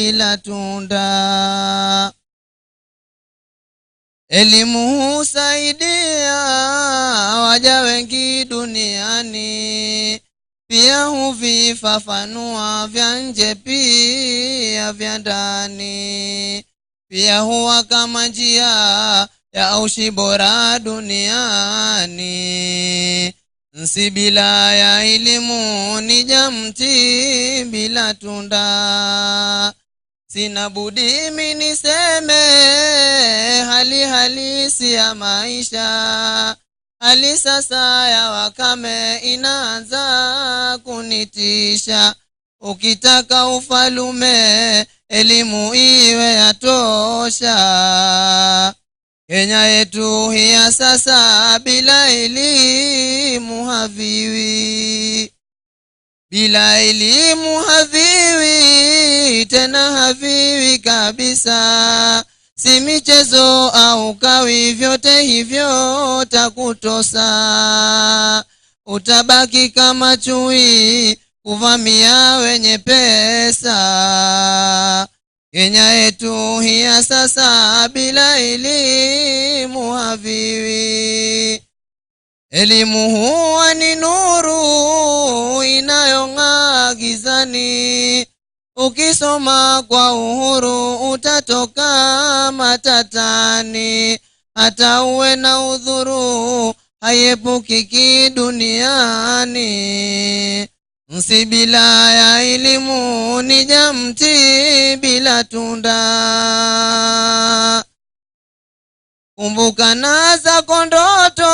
bila tunda. Elimu husaidia waja wengi duniani, pia huvifafanua vya nje pia vya ndani, pia huwa kama njia ya ushi bora duniani. Nsi bila ya elimu ni jamti bila tunda. Sina budi mimi niseme hali halisi ya maisha, hali sasa ya wakame inaanza kunitisha. Ukitaka ufalume elimu iwe yatosha. Kenya yetu hii sasa bila elimu haviwi. Bila elimu haviwi, tena haviwi kabisa. Si michezo au kawi, vyote hivyo takutosa. Utabaki kama chui kuvamia wenye pesa. Kenya yetu hii sasa bila elimu haviwi. Elimu huwa ni nuru inayong'aa gizani. Ukisoma kwa uhuru utatoka matatani. Hata uwe na udhuru hayepukiki duniani. Nsi bila ya elimu ni jamti bila tunda. Kumbuka na zako ndoto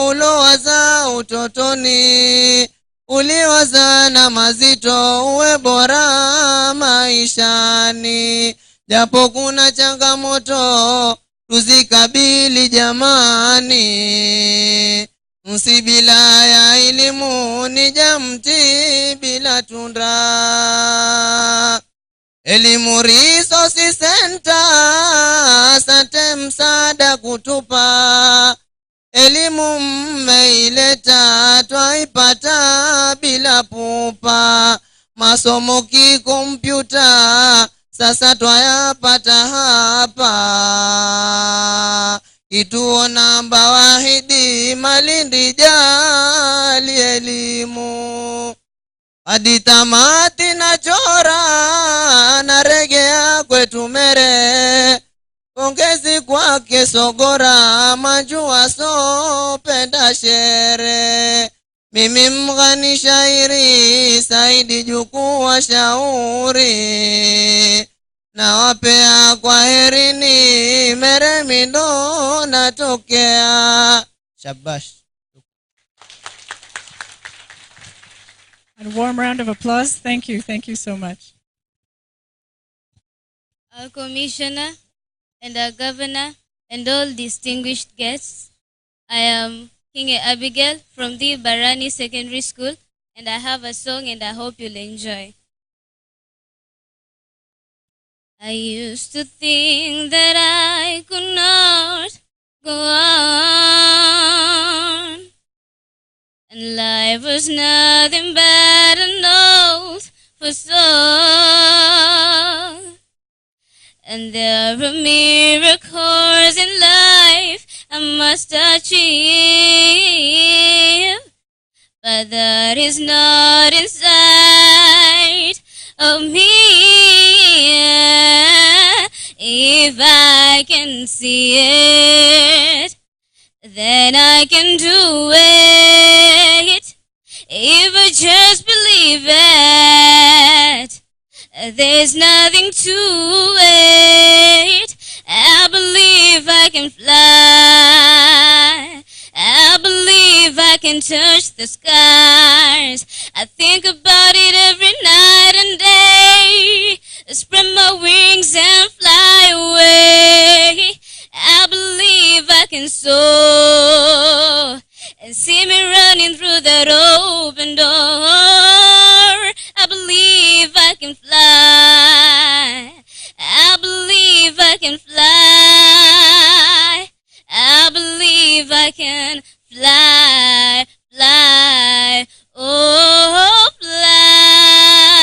ulowaza utotoni. Uliwaza na mazito uwe bora maishani. Japo kuna changamoto tuzikabili jamani. Nsi bila ya elimu ni jamti bila tunda. Elimu Resource Centre, asante msaada kutupa. Elimu mmeileta twaipata bila pupa. Masomo kikompyuta sasa twayapata hapa. Kituo namba wahidi Malindi, jali elimu. Hadi tamati na chora na regea kwetu mere. Pongezi kwake Sogora majua sopenda shere. Mimi mghani shairi Saidi jukuwa shauri. Na wapea kwa herini mere mindo natokea. Shabash. And a warm round of applause. Thank you so much. Our Commissioner and our Governor and all distinguished guests, I am King Abigail from the Barani Secondary School, and I have a song and I hope you'll enjoy. I used to think that I could not go on, and life was nothing but an old for song. And there are miracles in life I must achieve, but that is not inside of me. If I can see it, then I can do it. If I just believe it, there's nothing to it. I believe I can fly. I believe I can touch the skies. I think about it every night and day. Spread my wings and fly away. I believe I can soar and see me running through that open door. I believe I can fly. I believe I can fly. I believe I can fly, fly, oh, fly.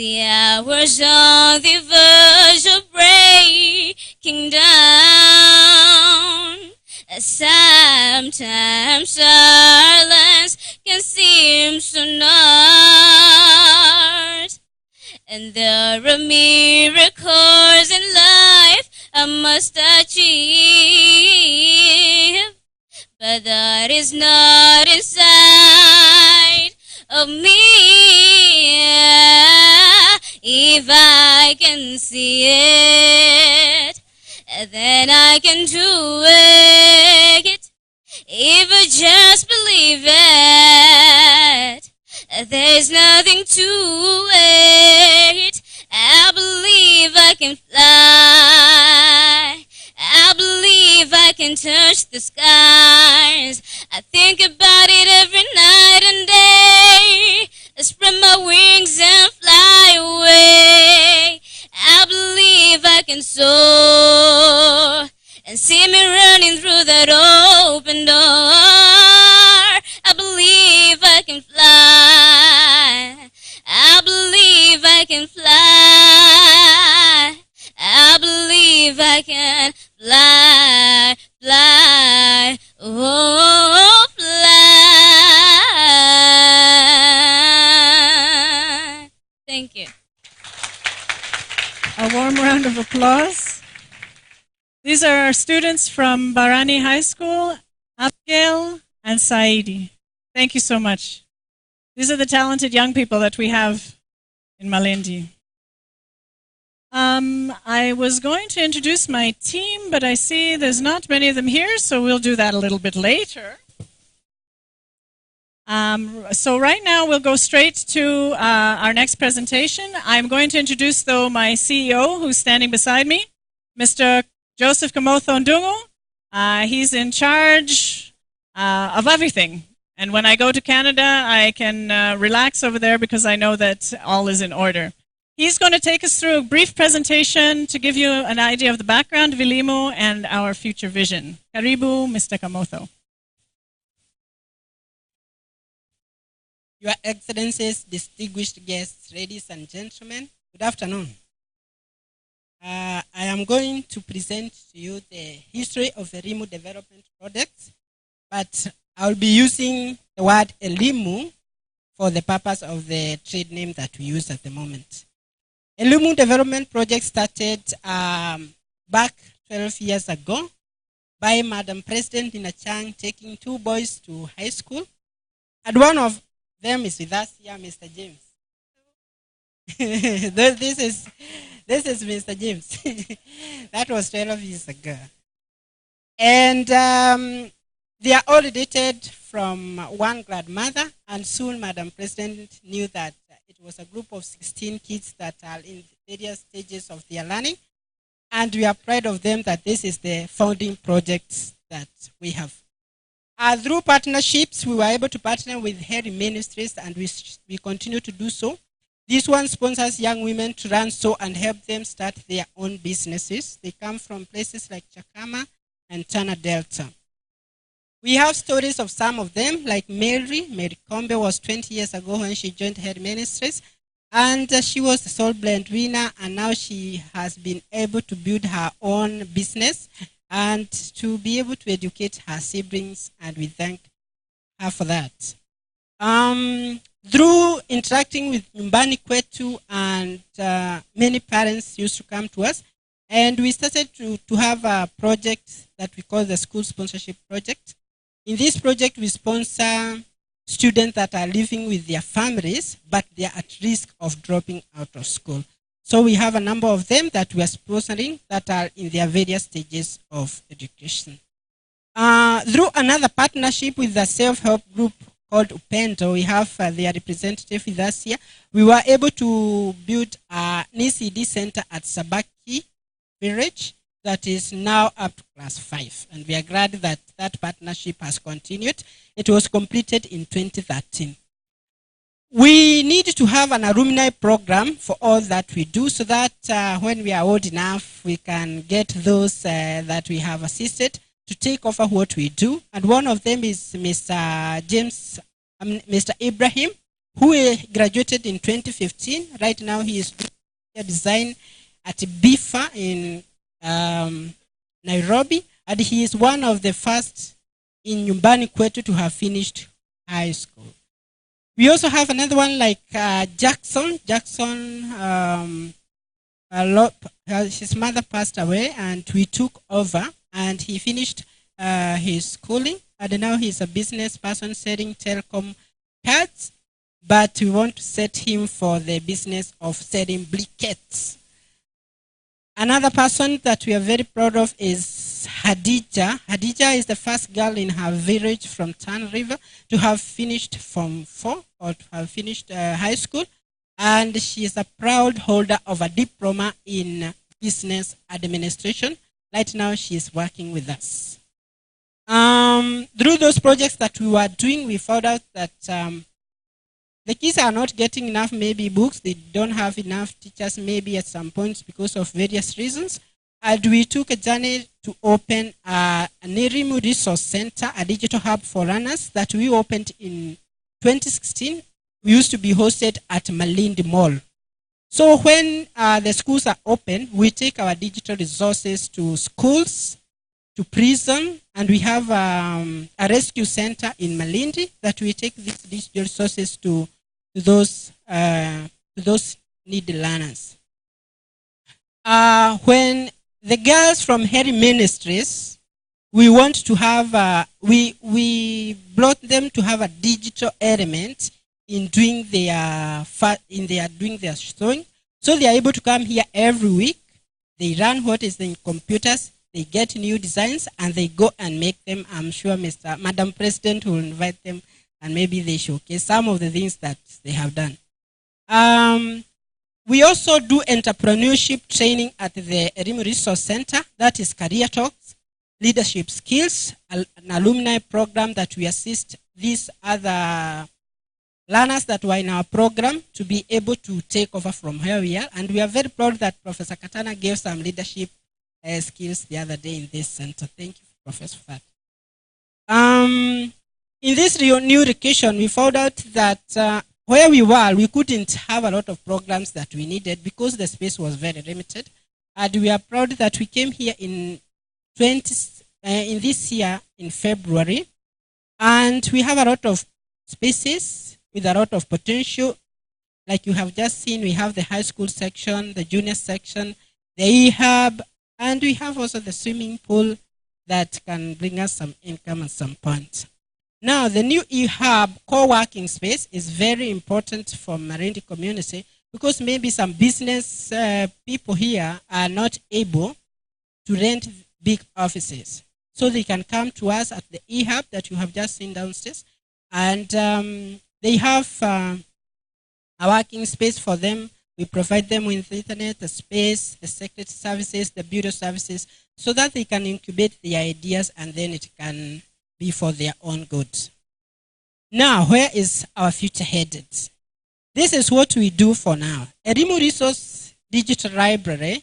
the hours on the verge of breaking down. Sometimes silence can seem so not, and there are miracles in life I must achieve, but that is not inside of me. If I can see it, then I can do it. If I just believe it, there's nothing to it. I believe I can fly. I believe I can touch the skies. I think about it every night and day. I spread my wings and fly away. I believe I can soar and see me running through that open door. I believe I can fly. I believe I can fly. I believe I can fly, fly, oh, fly. Thank you. A warm round of applause. These are our students from Barani High School, Abigail and Saidi. Thank you so much. These are the talented young people that we have in Malindi. I was going to introduce my team, but I see there's not many of them here, so we'll do that a little bit later. So right now we'll go straight to our next presentation. I'm going to introduce, though, my CEO, who's standing beside me, Mr. Joseph Kamotho Ndung'u. He's in charge of everything. And when I go to Canada, I can relax over there because I know that all is in order. He's going to take us through a brief presentation to give you an idea of the background of Elimu and our future vision. Karibu, Mr. Kamotho. Your Excellencies, distinguished guests, ladies and gentlemen, good afternoon. I am going to present to you the history of Elimu development projects, but I'll be using the word Elimu for the purpose of the trade name that we use at the moment. Elimu development project started back 12 years ago by Madam President Chung taking 2 boys to high school, and one of them is with us here, Mr. James. this is Mr. James. That was 12 years ago. And they are all dated from one grandmother, and soon Madam President knew that it was a group of 16 kids that are in various stages of their learning, and we are proud of them that this is the founding project that we have. Through partnerships, we were able to partner with Her Ministries, and we continue to do so. This one sponsors young women to run so and help them start their own businesses. They come from places like Chakama and Tana Delta. We have stories of some of them, like Mary Kombe was 20 years ago when she joined Her Ministries, and she was the sole breadwinner, and now she has been able to build her own business and to be able to educate her siblings, and we thank her for that. Through interacting with Nyumbani Kwetu, and many parents used to come to us, and we started to have a project that we call the School Sponsorship Project. In this project, we sponsor students that are living with their families, but they are at risk of dropping out of school. So we have a number of them that we are sponsoring that are in their various stages of education. Through another partnership with the self-help group called Upendo, we have their representative with us here. We were able to build an ECD center at Sabaki Village that is now up to class 5. And we are glad that that partnership has continued. It was completed in 2013. We need to have an alumni program for all that we do, so that when we are old enough, we can get those that we have assisted to take over what we do. And one of them is Mr. Ibrahim, who graduated in 2015. Right now he is doing design at BIFA in Nairobi, and he is one of the first in Nyumbani Kwetu to have finished high school. We also have another one like Jackson. His mother passed away and we took over, and he finished his schooling, and now he's a business person selling telecom cards, but we want to set him for the business of selling briquettes. Another person that we are very proud of is Hradecky. Hradecky is the first girl in her village from Tana River to have finished Form 4 or to have finished high school, and she is a proud holder of a diploma in business administration. Right now she is working with us. Through those projects that we were doing, we found out that the kids are not getting enough maybe books. They don't have enough teachers maybe at some points because of various reasons. And we took a journey to open an Elimu Resource Centre, a digital hub for learners that we opened in 2016. We used to be hosted at Malindi Mall. So when the schools are open, we take our digital resources to schools, to prison, and we have a rescue center in Malindi that we take these digital resources to those needy learners. When the girls from Her Ministries, we want to have, we brought them to have a digital element in doing their sewing. So they are able to come here every week. They run what is in computers. They get new designs and they go and make them. I'm sure Madam President will invite them and maybe they showcase some of the things that they have done. We also do entrepreneurship training at the Elimu Resource Centre. That is career talks, leadership skills, an alumni program that we assist these other learners that were in our program to be able to take over from where we are. And we are very proud that Professor Katana gave some leadership skills the other day in this center. Thank you, Professor, for that. In this new location, we found out that where we were, we couldn't have a lot of programs that we needed because the space was very limited. And we are proud that we came here in this year in February, and we have a lot of spaces with a lot of potential. Like you have just seen, we have the high school section, the junior section, the e-hub, and we have also the swimming pool that can bring us some income at some point. Now, the new e-hub co-working space is very important for Malindi community because maybe some business people here are not able to rent big offices. So they can come to us at the e-hub that you have just seen downstairs, and they have a working space for them. We provide them with the internet, the space, the security services, the bureau services, so that they can incubate their ideas and then it can be for their own good. Now, where is our future headed? This is what we do for now. Elimu Resource Digital Library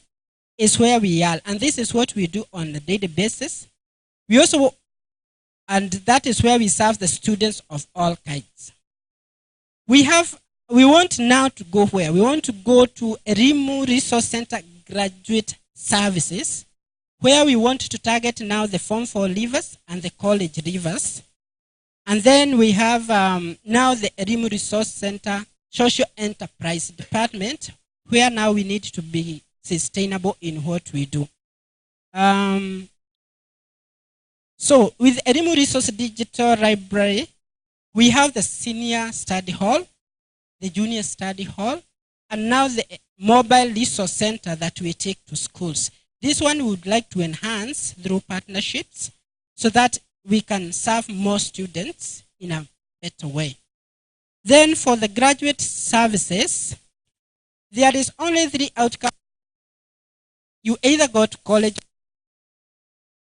is where we are, and this is what we do on a daily basis. We also, and that is where we serve the students of all kinds. We want now to go where? We want to go to Elimu Resource Centre Graduate Services, where we want to target now the Form 4 leavers and the college leavers. And then we have now the Elimu Resource Centre Social Enterprise Department, where now we need to be sustainable in what we do. So with Elimu Resource Digital Library, we have the senior study hall, the junior study hall, and now the mobile resource center that we take to schools. This one we would like to enhance through partnerships so that we can serve more students in a better way. Then for the graduate services, there is only 3 outcomes. You either go to college,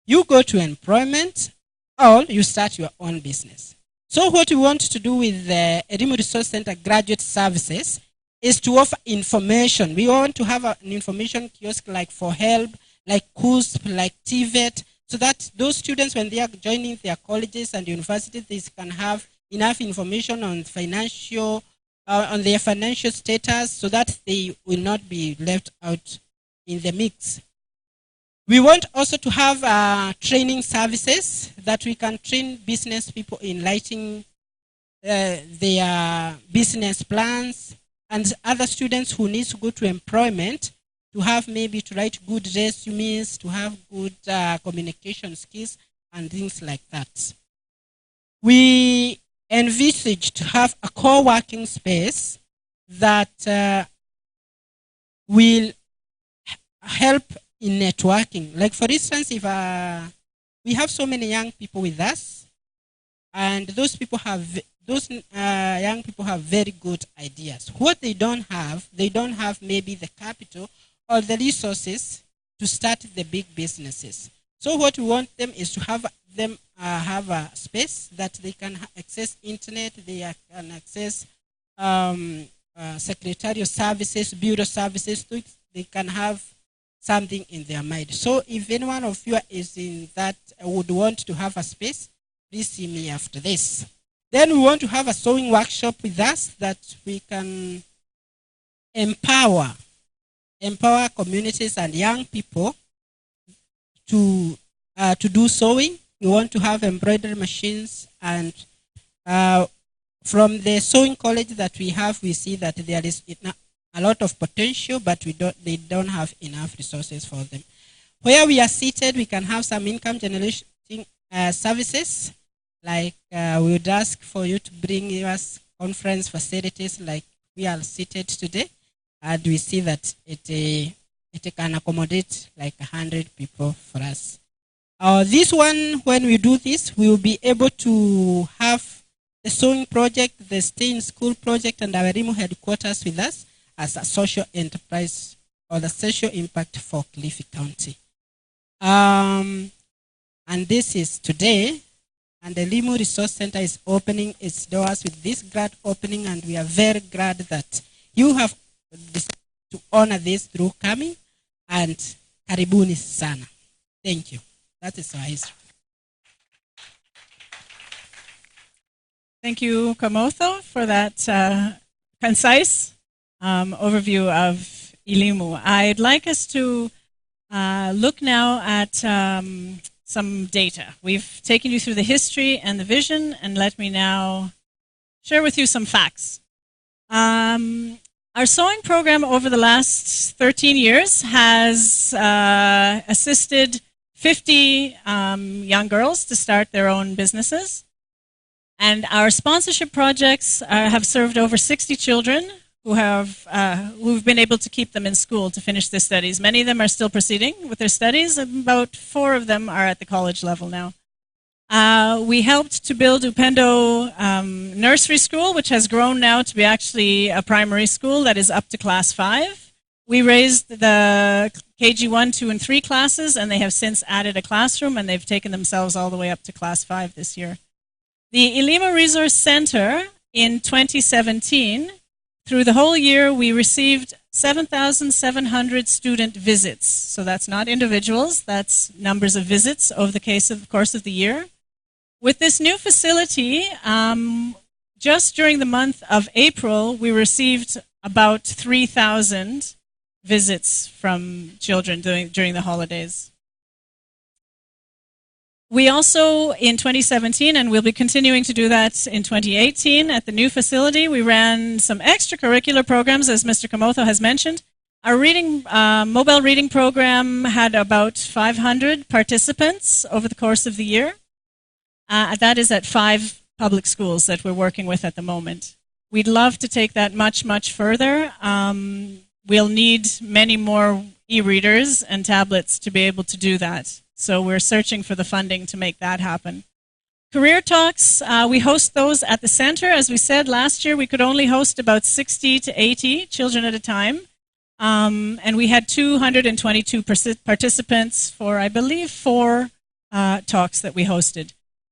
you go to employment, or you start your own business. So what we want to do with the Elimu Resource Centre Graduate Services is to offer information. We want to have an information kiosk like for help, like CUSP, like TVET, so that those students, when they are joining their colleges and universities, they can have enough information on financial on their financial status so that they will not be left out in the mix. We want also to have training services that we can train business people in writing their business plans, and other students who need to go to employment to have maybe to write good resumes, to have good communication skills and things like that. We envisage to have a co-working space that will help in networking. Like for instance, if we have so many young people with us, and those young people have very good ideas. What they don't have maybe the capital or the resources to start the big businesses. So what we want them is to have them have a space that they can access internet, they can access secretarial services, bureau services, so they can have something in their mind. So if any one of you is in that would want to have a space, please see me after this. Then we want to have a sewing workshop with us that we can empower communities and young people to do sewing. We want to have embroidery machines, and from the sewing college that we have, we see that there is a lot of potential, but they don't have enough resources for them. Where we are seated, we can have some income generating services. Like we would ask for you to bring us conference facilities like we are seated today, and we see that it can accommodate like 100 people for us. This one, when we do this, we will be able to have the sewing project, the stay in school project, and our Elimu headquarters with us as a social enterprise or the social impact for Kilifi County. And this is today. And the Elimu Resource Centre is opening its doors with this grand opening, and we are very glad that you have decided to honor this through coming, and karibuni sana. Thank you. That is our history. Thank you, Kamotho, for that concise overview of Elimu. I'd like us to look now at some data. We've taken you through the history and the vision, and let me now share with you some facts. Our sewing program over the last 13 years has assisted 50 young girls to start their own businesses. And our sponsorship projects have served over 60 children who've been able to keep them in school to finish their studies. Many of them are still proceeding with their studies. About 4 of them are at the college level now. We helped to build Upendo Nursery School, which has grown now to be actually a primary school that is up to class 5. We raised the KG 1, 2, and 3 classes, and they have since added a classroom, and they've taken themselves all the way up to class 5 this year. The Elimu Resource Centre in 2017, through the whole year, we received 7,700 student visits. So that's not individuals, that's numbers of visits over the course of the year. With this new facility, just during the month of April, we received about 3,000 visits from children during the holidays. We also, in 2017, and we'll be continuing to do that in 2018, at the new facility, we ran some extracurricular programs, as Mr. Kamotho has mentioned. Our mobile reading program had about 500 participants over the course of the year. That is at 5 public schools that we're working with at the moment. We'd love to take that much, much further. We'll need many more e-readers and tablets to be able to do that. So we're searching for the funding to make that happen. Career Talks, we host those at the center. As we said, last year we could only host about 60 to 80 children at a time. And we had 222 participants for, I believe, 4 talks that we hosted.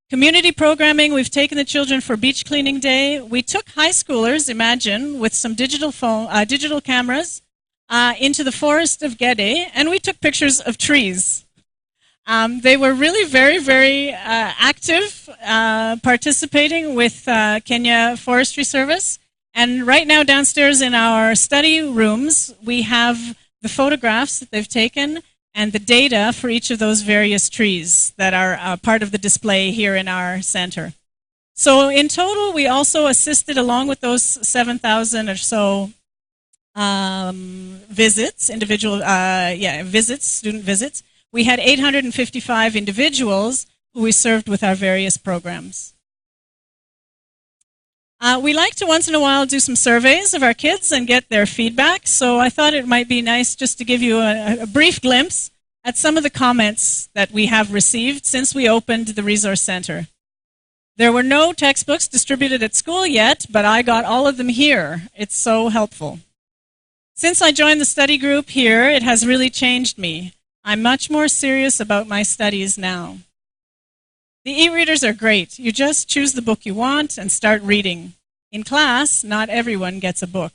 Community programming, we've taken the children for Beach Cleaning Day. We took high schoolers, imagine, with some digital cameras into the forest of Gede, and we took pictures of trees. They were really very, very active, participating with Kenya Forestry Service. And right now downstairs in our study rooms, we have the photographs that they've taken and the data for each of those various trees that are part of the display here in our center. So in total, we also assisted, along with those 7,000 or so visits, student visits, we had 855 individuals who we served with our various programs. We like to once in a while do some surveys of our kids and get their feedback, so I thought it might be nice just to give you a brief glimpse at some of the comments that we have received since we opened the Resource Centre. There were no textbooks distributed at school yet, but I got all of them here. It's so helpful. Since I joined the study group here, it has really changed me. I'm much more serious about my studies now. The e-readers are great. You just choose the book you want and start reading. In class, not everyone gets a book.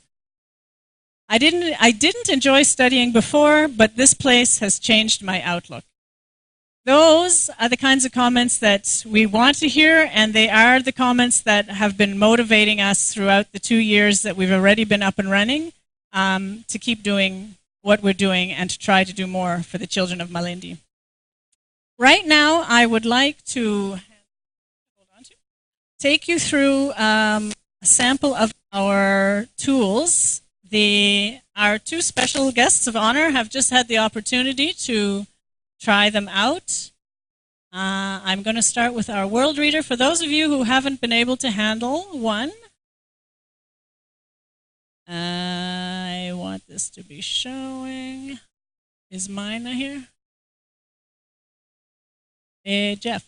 I didn't enjoy studying before, but this place has changed my outlook. Those are the kinds of comments that we want to hear, and they are the comments that have been motivating us throughout the 2 years that we've already been up and running to keep doing what we're doing and to try to do more for the children of Malindi. Right now, I would like to take you through a sample of our tools. Our two special guests of honor have just had the opportunity to try them out. I'm going to start with our world reader. For those of you who haven't been able to handle one, I want this to be showing. Is mine here? Jeff.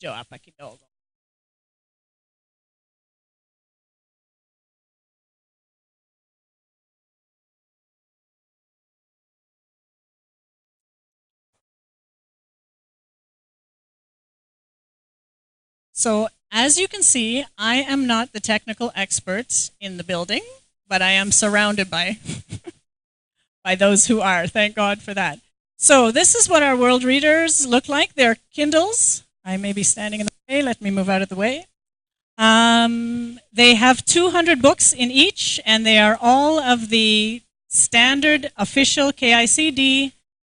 Joe hapa kidogo. So, as you can see, I am not the technical expert in the building, but I am surrounded by those who are. Thank God for that. So, this is what our world readers look like. They're Kindles. I may be standing in the way. Let me move out of the way. They have 200 books in each, and they are all of the standard official KICD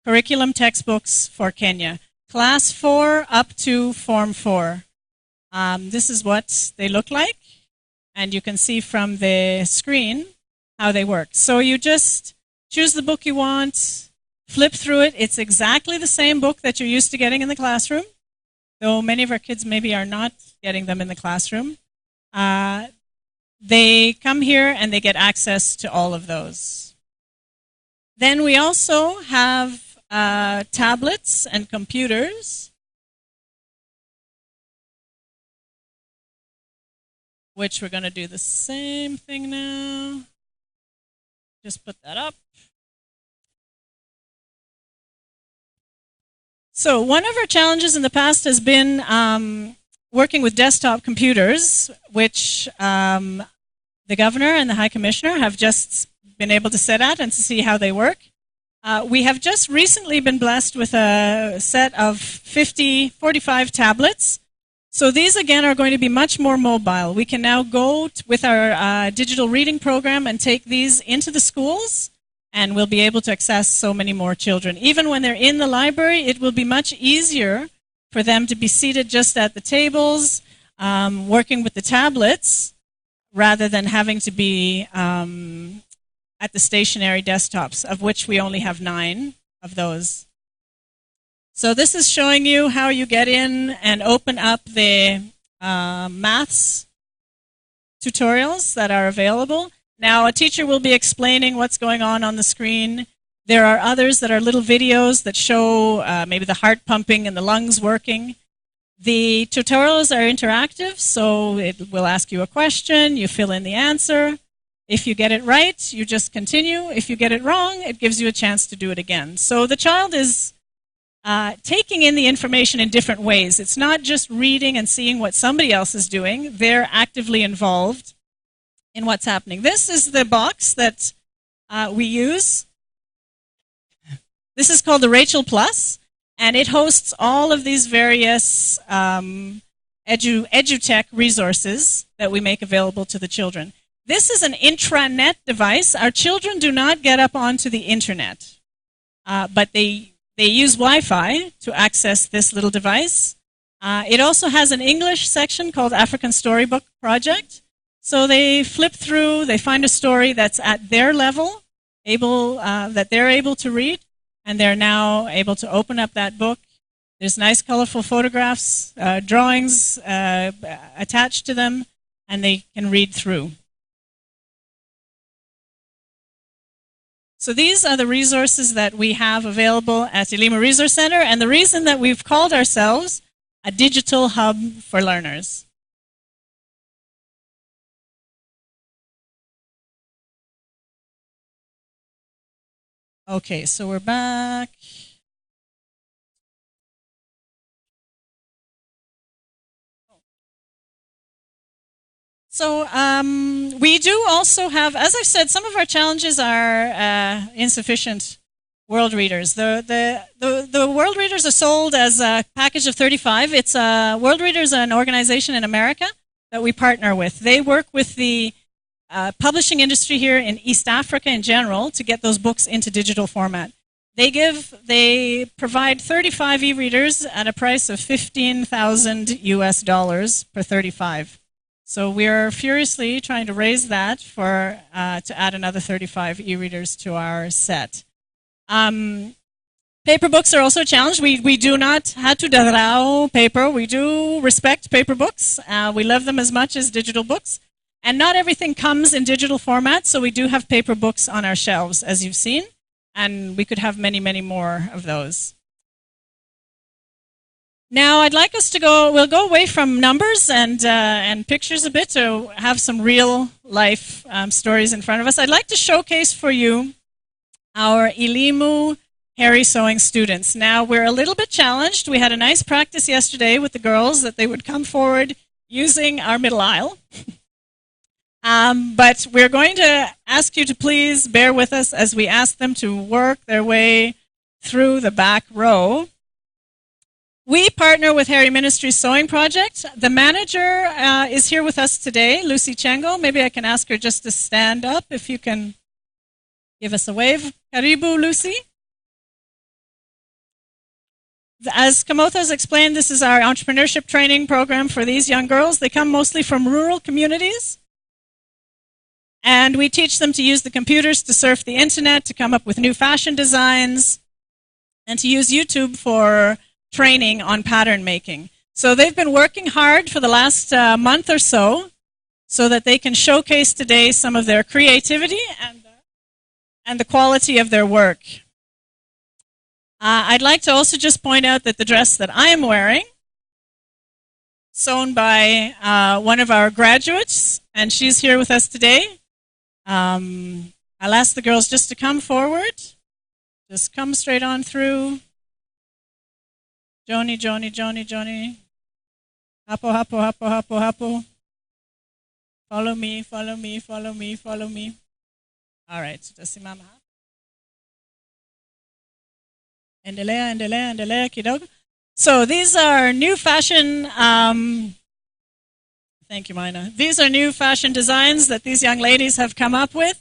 curriculum textbooks for Kenya. Class 4 up to Form 4. This is what they look like, and you can see from the screen how they work. So you just choose the book you want, flip through it. It's exactly the same book that you're used to getting in the classroom, though many of our kids maybe are not getting them in the classroom. They come here and they get access to all of those. Then we also have tablets and computers, which we're going to do the same thing now. Just put that up. So one of our challenges in the past has been working with desktop computers, which the Governor and the High Commissioner have just been able to sit at and to see how they work. We have just recently been blessed with a set of 45 tablets. So these, again, are going to be much more mobile. We can now go with our digital reading program and take these into the schools, and we'll be able to access so many more children. Even when they're in the library, it will be much easier for them to be seated just at the tables, working with the tablets, rather than having to be at the stationary desktops, of which we only have 9 of those. So this is showing you how you get in and open up the maths tutorials that are available. Now, a teacher will be explaining what's going on the screen. There are others that are little videos that show maybe the heart pumping and the lungs working. The tutorials are interactive, so it will ask you a question, you fill in the answer. If you get it right, you just continue. If you get it wrong, it gives you a chance to do it again. So the child is taking in the information in different ways. It's not just reading and seeing what somebody else is doing. They're actively involved in what's happening. This is the box that we use. This is called the Rachel Plus, and it hosts all of these various edutech resources that we make available to the children. This is an intranet device. Our children do not get up onto the internet, but they use Wi-Fi to access this little device. It also has an English section called African Storybook Project. So they flip through, they find a story that's at their level, that they're able to read, and they're now able to open up that book. There's nice colorful photographs, drawings attached to them, and they can read through. So these are the resources that we have available at Elimu Resource Centre, and the reason that we've called ourselves a digital hub for learners. Okay, so we're back. So we do also have, as I said, some of our challenges are insufficient world readers. The world readers are sold as a package of 35. World Readers are an organization in America that we partner with. They work with the publishing industry here in East Africa in general to get those books into digital format. They provide 35 e-readers at a price of $15,000 US per 35. So we're furiously trying to raise that to add another 35 e-readers to our set. Paper books are also a challenge. We do not hatu darao paper. We do respect paper books. We love them as much as digital books. And not everything comes in digital format, so we do have paper books on our shelves, as you've seen. And we could have many, many more of those. Now, I'd like us to we'll go away from numbers and pictures a bit to have some real life stories in front of us. I'd like to showcase for you our Elimu Hairy Sewing students. Now, we're a little bit challenged. We had a nice practice yesterday with the girls that they would come forward using our middle aisle. But we're going to ask you to please bear with us as we ask them to work their way through the back row. We partner with Hairy Ministries Sewing Project. The manager is here with us today, Lucy Chengo. Maybe I can ask her just to stand up if you can give us a wave. Karibu, Lucy. As Kamotho has explained, this is our entrepreneurship training program for these young girls. They come mostly from rural communities. And we teach them to use the computers to surf the internet, to come up with new fashion designs, and to use YouTube for training on pattern making. So they've been working hard for the last month or so that they can showcase today some of their creativity and the quality of their work. I'd like to also just point out that the dress that I am wearing, sewn by one of our graduates, and she's here with us today. I'll ask the girls just to come forward. Just come straight on through. Joni. Hapo. Follow me. All right, tutasimama. Endelea kidogo. So these are new fashion, thank you, Mina. These are new fashion designs that these young ladies have come up with.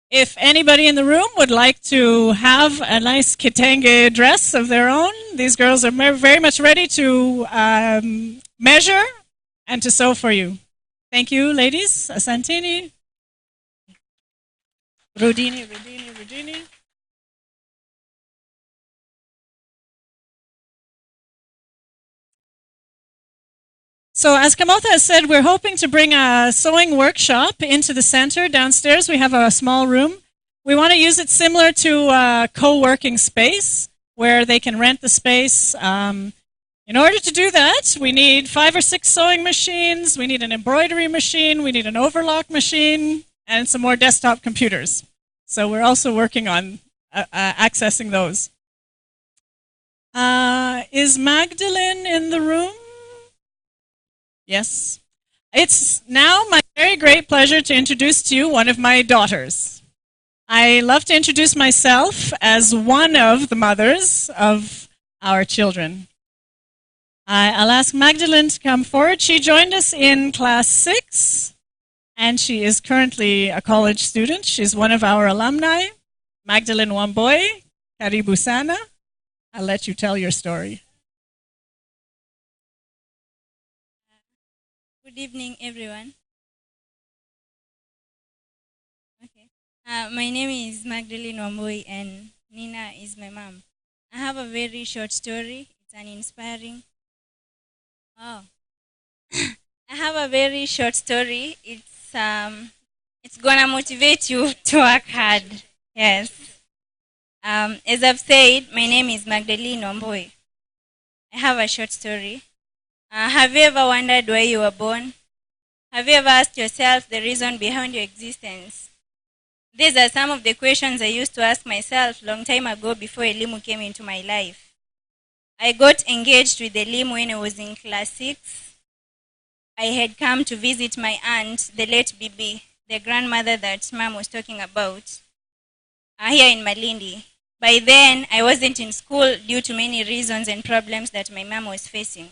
If anybody in the room would like to have a nice kitenge dress of their own, these girls are very much ready to measure and to sew for you. Thank you, ladies. Asantini. Rudini. So as Kamotho has said, we're hoping to bring a sewing workshop into the center. Downstairs we have a small room. We want to use it similar to a co-working space where they can rent the space. In order to do that, we need 5 or 6 sewing machines, we need an embroidery machine, we need an overlock machine, and some more desktop computers. So we're also working on accessing those. Is Magdalene in the room? Yes. It's now my very great pleasure to introduce to you one of my daughters. I love to introduce myself as one of the mothers of our children. I'll ask Magdalene to come forward. She joined us in class 6, and she is currently a college student. She's one of our alumni. Magdalene Wamboi, karibu sana. I'll let you tell your story. Good evening, everyone. Okay. My name is Magdalene Wamboi, and Nina is my mom. I have a very short story. It's an inspiring. Oh. I have a very short story. It's gonna motivate you to work hard. Yes. As I've said, my name is Magdalene Wamboi. I have a short story. Have you ever wondered why you were born? Have you ever asked yourself the reason behind your existence? These are some of the questions I used to ask myself long time ago before Elimu came into my life. I got engaged with Elimu when I was in class 6. I had come to visit my aunt, the late Bibi, the grandmother that Mom was talking about, here in Malindi. By then, I wasn't in school due to many reasons and problems that my mom was facing.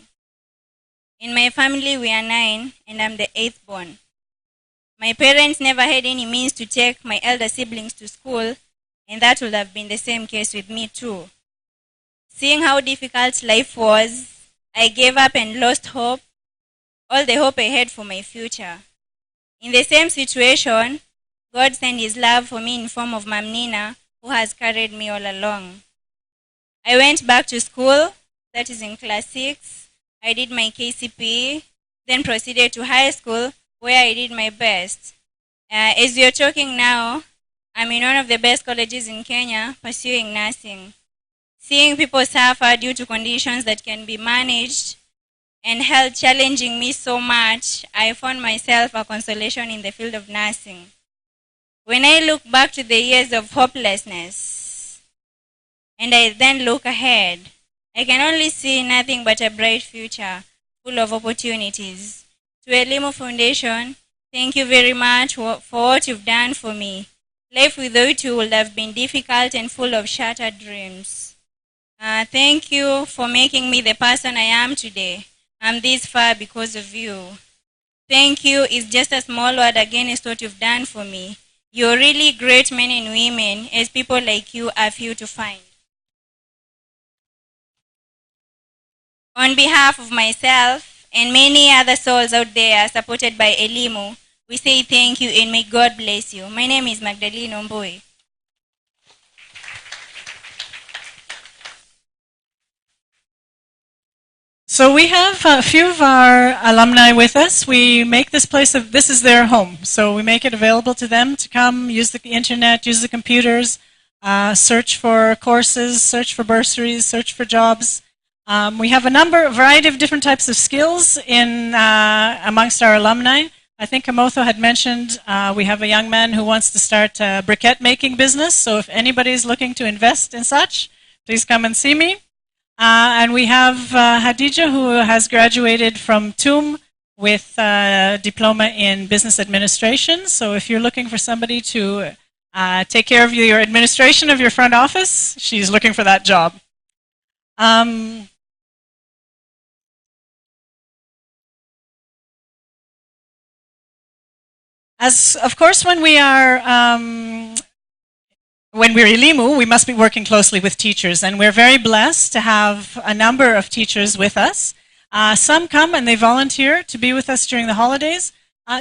In my family, we are 9, and I'm the 8th born. My parents never had any means to take my elder siblings to school, and that would have been the same case with me too. Seeing how difficult life was, I gave up and lost hope, all the hope I had for my future. In the same situation, God sent His love for me in form of Mam Nina, who has carried me all along. I went back to school, that is in class 6. I did my KCPE, then proceeded to high school, where I did my best. As you're talking now, I'm in one of the best colleges in Kenya, pursuing nursing. Seeing people suffer due to conditions that can be managed and health challenging me so much, I found myself a consolation in the field of nursing. When I look back to the years of hopelessness, and I then look ahead, I can only see nothing but a bright future, full of opportunities. To Elimu Foundation, thank you very much for what you've done for me. Life without you would have been difficult and full of shattered dreams. Thank you for making me the person I am today. I'm this far because of you. Thank you is just a small word against what you've done for me. You're really great men and women, as people like you are few to find. On behalf of myself and many other souls out there supported by Elimu, we say thank you and may God bless you. My name is Magdalene Wamboi. So we have a few of our alumni with us. We make this place, this is their home. So we make it available to them to come, use the internet, use the computers, search for courses, search for bursaries, search for jobs. We have a variety of different types of skills in amongst our alumni. I think Kamotho had mentioned we have a young man who wants to start a briquette making business. So if anybody's looking to invest in such, please come and see me. And we have Hadija, who has graduated from TUM with a diploma in business administration. So if you're looking for somebody to take care of your administration of your front office, she's looking for that job. As of course, when we're Elimu, we must be working closely with teachers, and we're very blessed to have a number of teachers with us. Some come and they volunteer to be with us during the holidays,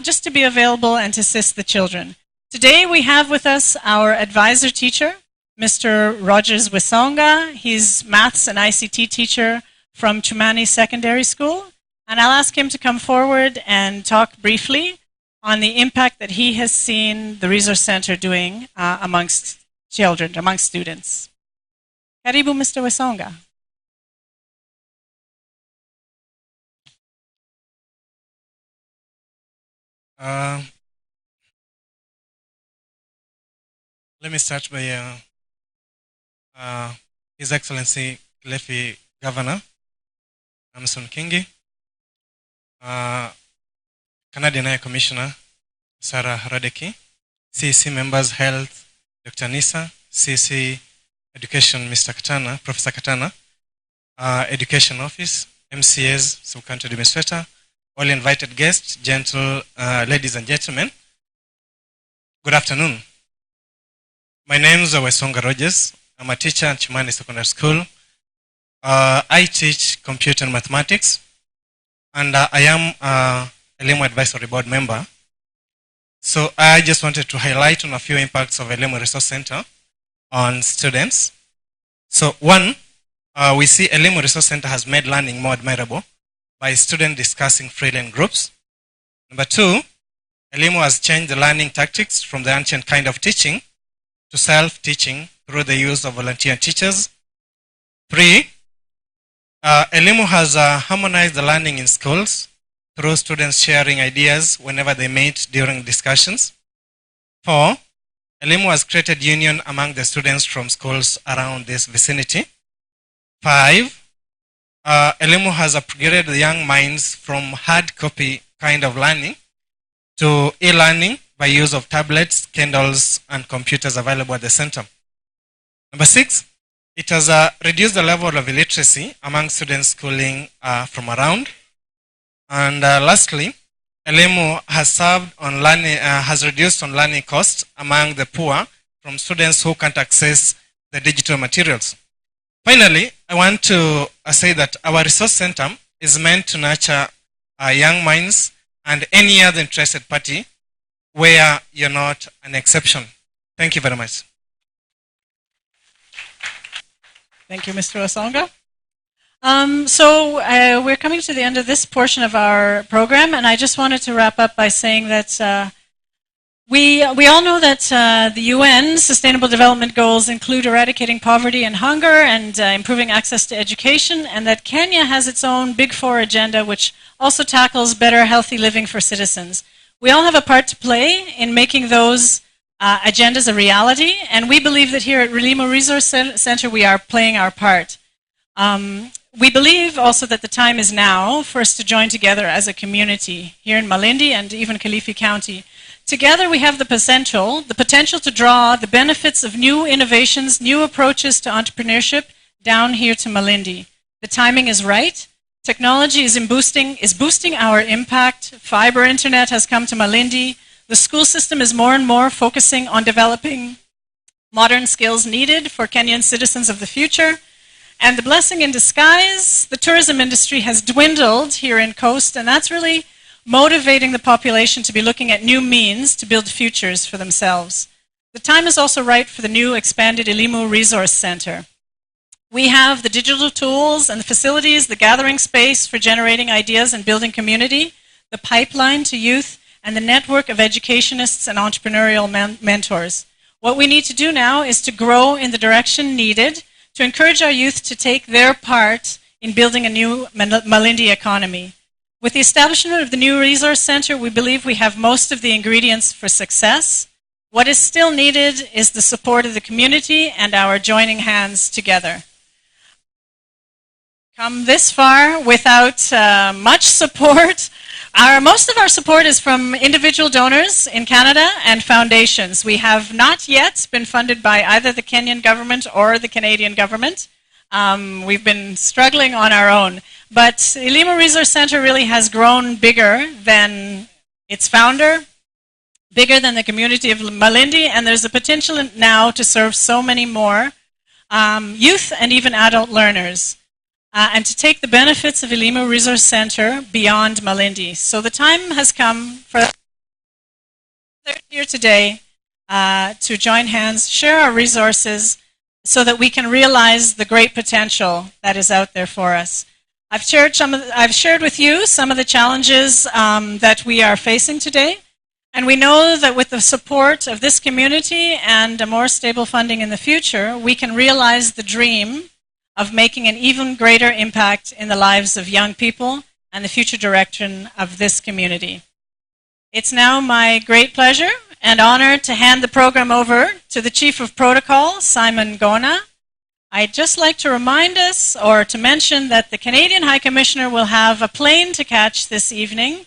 just to be available and to assist the children. Today we have with us our advisor teacher, Mr. Rogers Wisonga. He's maths and ICT teacher from Chumani Secondary School, and I'll ask him to come forward and talk briefly on the impact that he has seen the Resource Centre doing amongst children, amongst students. Karibu, Mr. Wisonga. Let me start by His Excellency Kilifi Governor Amason Kingi, Canadian High Commissioner Sara Hradecky, CEC members Health Dr. Anisa, CEC Education Mr. Katana, Professor Katana, Education Office, MCAs, Sub-County Administrator, all invited guests, gentle ladies and gentlemen. Good afternoon. My name is Wesonga Rogers. I'm a teacher at Chumani Secondary School. I teach computer and mathematics, and I am a Elimu Advisory Board member. So I just wanted to highlight on a few impacts of Elimu Resource Centre on students. So one, we see Elimu Resource Centre has made learning more admirable by students discussing freely in groups. Number two, Elimu has changed the learning tactics from the ancient kind of teaching to self-teaching through the use of volunteer teachers. Three, Elimu has harmonized the learning in schools through students sharing ideas whenever they meet during discussions. Four, Elimu has created union among the students from schools around this vicinity. Five, Elimu has upgraded the young minds from hard copy kind of learning to e-learning by use of tablets, Kindles, and computers available at the center. Number six, it has reduced the level of illiteracy among students schooling from around. And lastly, Elimu has reduced on learning costs among the poor from students who can't access the digital materials. Finally, I want to say that our resource center is meant to nurture young minds and any other interested party where you're not an exception. Thank you very much. Thank you, Mr. Osonga. We're coming to the end of this portion of our program, and I just wanted to wrap up by saying that we all know that the UN Sustainable Development Goals include eradicating poverty and hunger and improving access to education, and that Kenya has its own Big Four agenda, which also tackles better, healthy living for citizens. We all have a part to play in making those agendas a reality, and we believe that here at Elimu Resource Centre we are playing our part. We believe also that the time is now for us to join together as a community here in Malindi and even Kilifi County. Together we have the potential to draw the benefits of new innovations, new approaches to entrepreneurship down here to Malindi. The timing is right. Technology is boosting our impact. Fiber internet has come to Malindi. The school system is more and more focusing on developing modern skills needed for Kenyan citizens of the future. And the blessing in disguise, the tourism industry has dwindled here in Coast, and that's really motivating the population to be looking at new means to build futures for themselves. The time is also right for the new expanded Elimu Resource Centre. We have the digital tools and the facilities, the gathering space for generating ideas and building community, the pipeline to youth, and the network of educationists and entrepreneurial mentors. What we need to do now is to grow in the direction needed to encourage our youth to take their part in building a new Malindi economy. With the establishment of the new Resource Centre, we believe we have most of the ingredients for success. What is still needed is the support of the community and our joining hands together. Come this far without much support. Most of our support is from individual donors in Canada and foundations. We have not yet been funded by either the Kenyan government or the Canadian government. We've been struggling on our own. But Elimu Resource Centre really has grown bigger than its founder, bigger than the community of Malindi, and there's a potential now to serve so many more youth and even adult learners. And to take the benefits of Elimu Resource Centre beyond Malindi. So the time has come for us here today to join hands, share our resources, so that we can realize the great potential that is out there for us. I've shared with you some of the challenges that we are facing today, and we know that with the support of this community and a more stable funding in the future, we can realize the dream of making an even greater impact in the lives of young people and the future direction of this community. It's now my great pleasure and honor to hand the program over to the Chief of Protocol, Simon Gona. I'd just like to remind us, or to mention, that the Canadian High Commissioner will have a plane to catch this evening,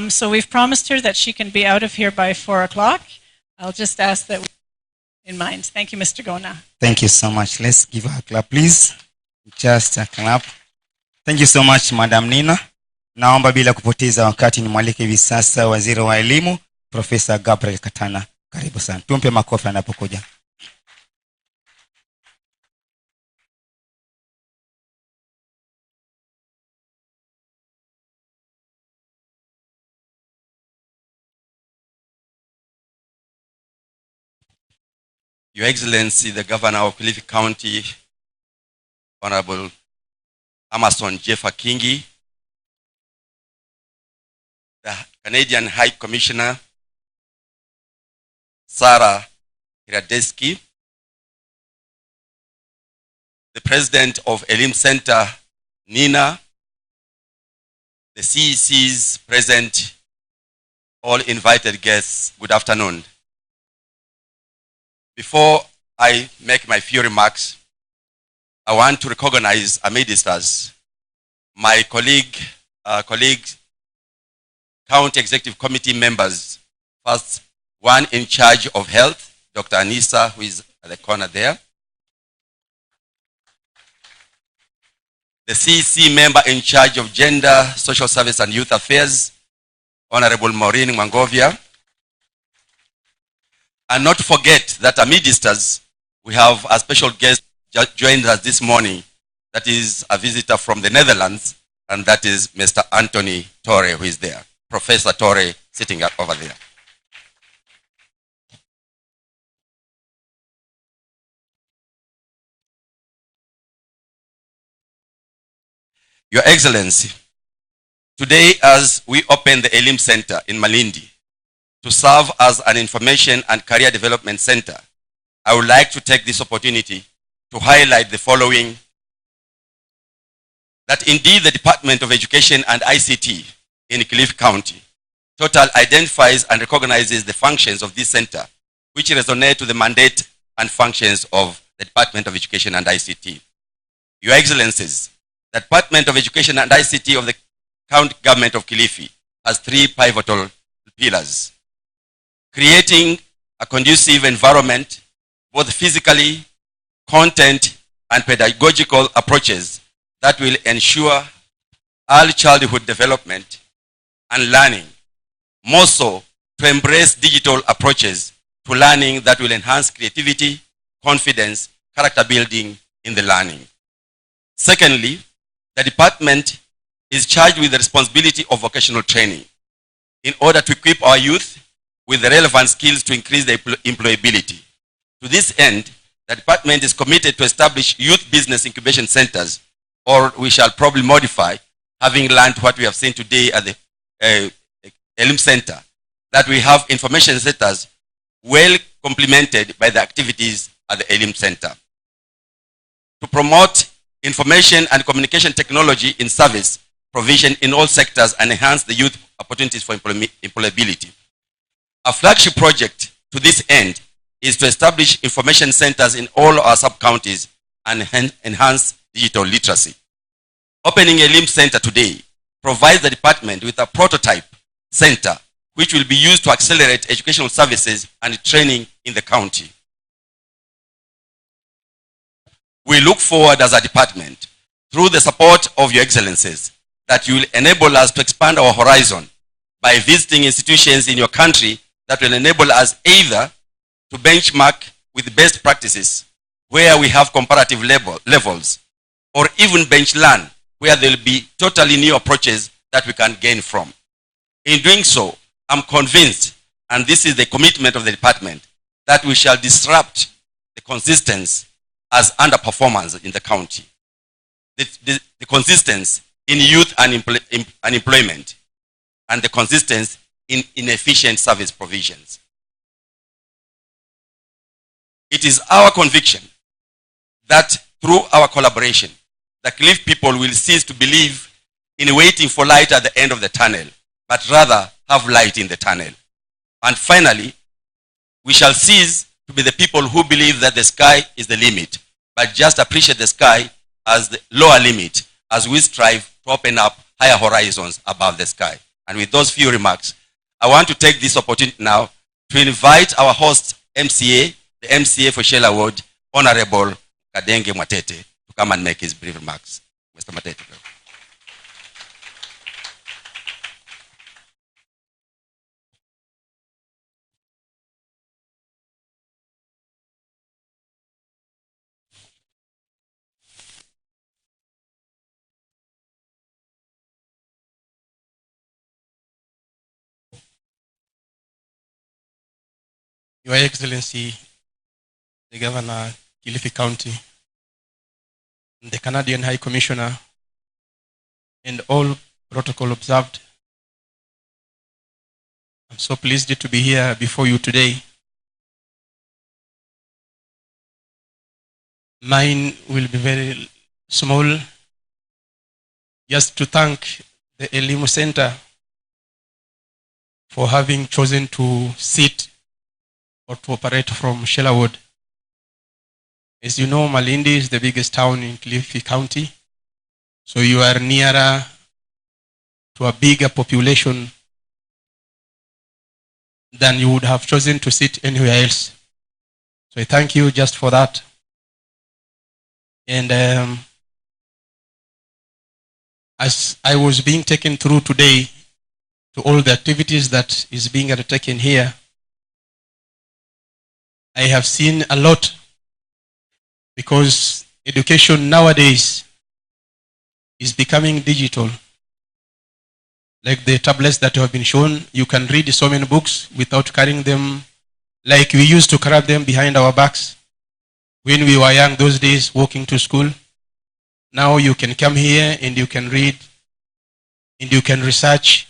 so we've promised her that she can be out of here by 4 o'clock. I'll just ask that we keep in mind. Thank you, Mr. Gona. Thank you so much. Let's give her a clap, please. Just a clap. Thank you so much, Madam Nina. Naomba bila kupoteza wakati nimwalike hivi sasa Waziri wa Elimu, Profesa Gabriel Katana. Karibu sana. Tumpe makofi anapokuja. Your Excellency, the Governor of Kilifi County, Honorable Amason Jeffah Kingi, the Canadian High Commissioner, Sara, Hradecky, the President of Elimu Centre, Nina, the CECs present, all invited guests, good afternoon. Before I make my few remarks, I want to recognize amidst us my colleagues, County Executive Committee members. First, one in charge of health, Dr. Anisa, who is at the corner there. The CEC member in charge of gender, social service and youth affairs, Honorable Maureen Mwangovya. And not to forget that amidst us, we have a special guest joined us this morning, that is a visitor from the Netherlands, and that is Mr. Anthony Torre, who is there. Professor Torre sitting over there. Your Excellency, today as we open the Elimu Centre in Malindi to serve as an information and career development center, I would like to take this opportunity to highlight the following: that indeed the Department of Education and ICT in Kilifi County total identifies and recognizes the functions of this center, which resonate to the mandate and functions of the Department of Education and ICT. Your Excellencies, the Department of Education and ICT of the County Government of Kilifi has three pivotal pillars: creating a conducive environment, both physically, content, and pedagogical approaches that will ensure early childhood development and learning. More so, to embrace digital approaches to learning that will enhance creativity, confidence, character building in the learning. Secondly, the department is charged with the responsibility of vocational training in order to equip our youth with the relevant skills to increase their employability. To this end, the department is committed to establish youth business incubation centers, or we shall probably modify, having learned what we have seen today at the Elimu Centre, that we have information centers well complemented by the activities at the Elimu Centre. To promote information and communication technology in service provision in all sectors and enhance the youth opportunities for employability. A flagship project to this end is to establish information centers in all our sub-counties and enhance digital literacy. Opening a Elimu Center today provides the department with a prototype center which will be used to accelerate educational services and training in the county. We look forward as a department, through the support of your excellencies, that you will enable us to expand our horizon by visiting institutions in your country that will enable us either to benchmark with best practices where we have comparative levels, or even bench learn where there will be totally new approaches that we can gain from. In doing so, I'm convinced, and this is the commitment of the department, that we shall disrupt the consistency as underperformance in the county, the consistency in youth unemployment, and the consistency in inefficient service provisions. It is our conviction that through our collaboration, the Kilifi people will cease to believe in waiting for light at the end of the tunnel, but rather have light in the tunnel. And finally, we shall cease to be the people who believe that the sky is the limit, but just appreciate the sky as the lower limit as we strive to open up higher horizons above the sky. And with those few remarks, I want to take this opportunity now to invite our host MCA, the MCA for Shell Award, Honorable Kadenge Mwatete, to come and make his brief remarks. Mr. Mwatete. Your Excellency, the Governor of Kilifi County, the Canadian High Commissioner, and all protocol observed. I'm so pleased to be here before you today. Mine will be very small, just to thank the Elimu Center for having chosen to sit or to operate from Shellerwood. As you know, Malindi is the biggest town in Kilifi County, so you are nearer to a bigger population than you would have chosen to sit anywhere else. So I thank you just for that. And as I was being taken through today to all the activities that is being undertaken here, I have seen a lot, because education nowadays is becoming digital. Like the tablets that have been shown, you can read so many books without carrying them like we used to carry them behind our backs when we were young those days, walking to school. Now you can come here and you can read and you can research.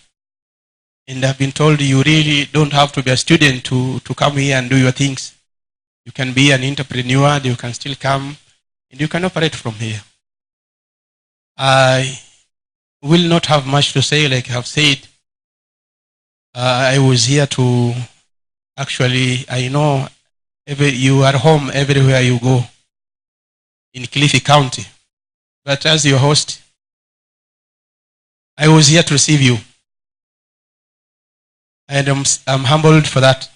And I've been told you really don't have to be a student to come here and do your things. You can be an entrepreneur, you can still come and you can operate from here. I will not have much to say, like I have said. I was here to actually, I know you are home everywhere you go in Kilifi County. But as your host, I was here to receive you. And I'm humbled for that.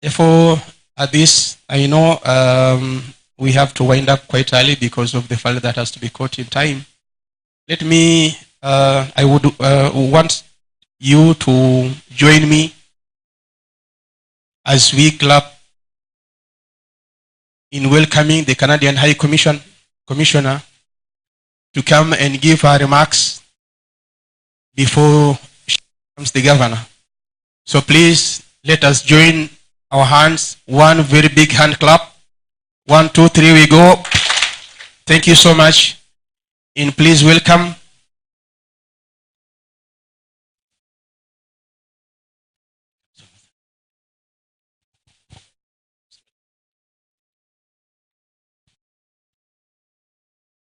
Therefore, at this, I know we have to wind up quite early because of the file that has to be caught in time. Let me, I would want you to join me as we clap in welcoming the Canadian High Commissioner to come and give her remarks before she comes the Governor. So please let us join our hands. One very big hand clap. 1, 2, 3, we go. Thank you so much. And please welcome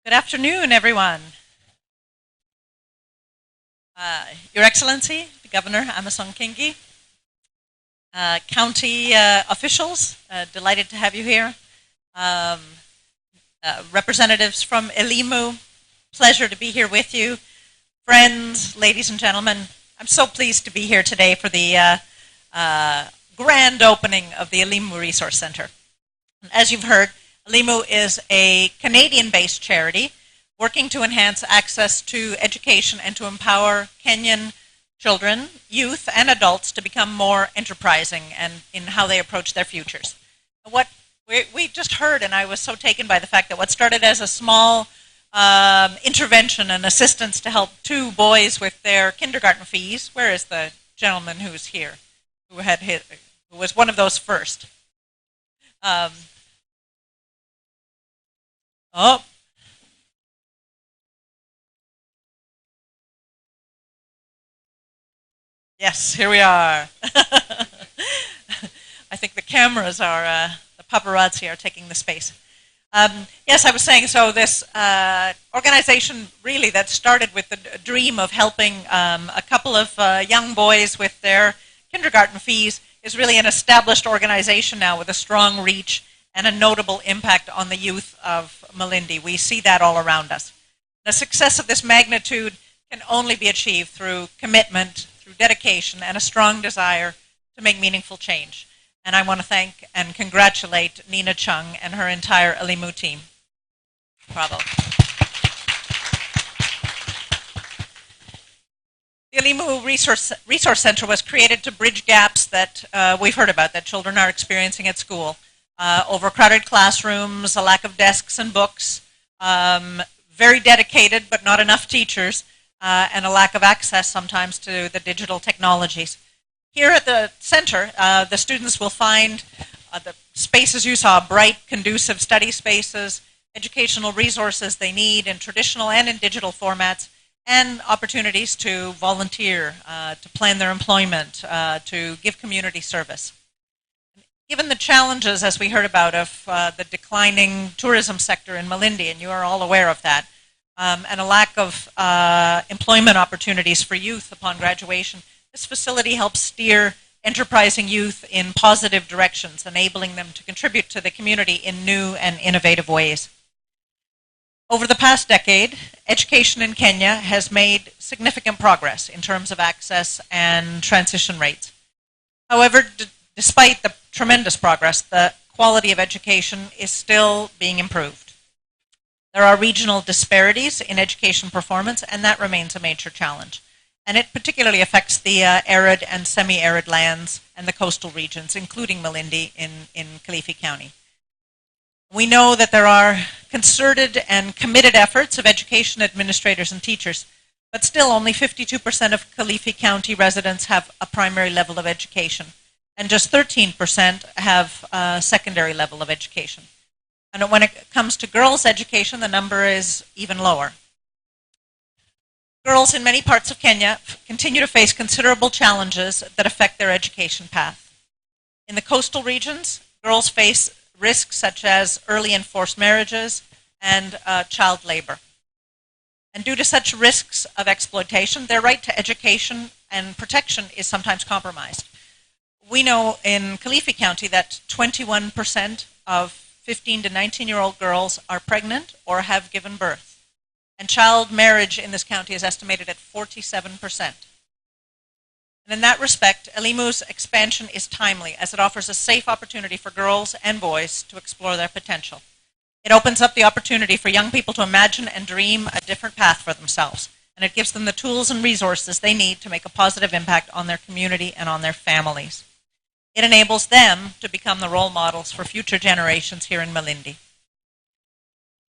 Good afternoon, everyone. Your Excellency, the Governor, Amason Kingi, county officials, delighted to have you here. Representatives from Elimu, pleasure to be here with you. Friends, ladies and gentlemen, I'm so pleased to be here today for the grand opening of the Elimu Resource Centre. As you've heard, Elimu is a Canadian-based charity working to enhance access to education and to empower Kenyan children, youth, and adults to become more enterprising and in how they approach their futures. What we just heard, and I was so taken by the fact that what started as a small intervention and assistance to help 2 boys with their kindergarten fees. Where is the gentleman who's here, who was one of those first? Oh. Yes, here we are. I think the cameras are, the paparazzi are taking the space. Yes, I was saying, so this organization really that started with the dream of helping a couple of young boys with their kindergarten fees is really an established organization now with a strong reach and a notable impact on the youth of Malindi. We see that all around us. The success of this magnitude can only be achieved through commitment, through dedication, and a strong desire to make meaningful change. And I want to thank and congratulate Nina Chung and her entire Elimu team. Bravo. The Elimu Resource Centre was created to bridge gaps that we've heard about that children are experiencing at school. Overcrowded classrooms, a lack of desks and books, very dedicated but not enough teachers, and a lack of access sometimes to the digital technologies. Here at the center, the students will find the spaces you saw, bright, conducive study spaces, educational resources they need in traditional and in digital formats, and opportunities to volunteer, to plan their employment, to give community service. Given the challenges, as we heard about, of the declining tourism sector in Malindi, and you are all aware of that, and a lack of employment opportunities for youth upon graduation, this facility helps steer enterprising youth in positive directions, enabling them to contribute to the community in new and innovative ways. Over the past decade, education in Kenya has made significant progress in terms of access and transition rates. However, despite the tremendous progress, the quality of education is still being improved. There are regional disparities in education performance, and that remains a major challenge. And it particularly affects the arid and semi-arid lands and the coastal regions, including Malindi in Kilifi County. We know that there are concerted and committed efforts of education administrators and teachers, but still only 52% of Kilifi County residents have a primary level of education, and just 13% have a secondary level of education. And when it comes to girls' education, the number is even lower. Girls in many parts of Kenya continue to face considerable challenges that affect their education path. In the coastal regions, girls face risks such as early and forced marriages and child labor. And due to such risks of exploitation, their right to education and protection is sometimes compromised. We know in Kilifi County that 21% of 15 to 19-year-old girls are pregnant or have given birth. And child marriage in this county is estimated at 47%. And in that respect, Elimu's expansion is timely, as it offers a safe opportunity for girls and boys to explore their potential. It opens up the opportunity for young people to imagine and dream a different path for themselves, and it gives them the tools and resources they need to make a positive impact on their community and on their families. It enables them to become the role models for future generations here in Malindi.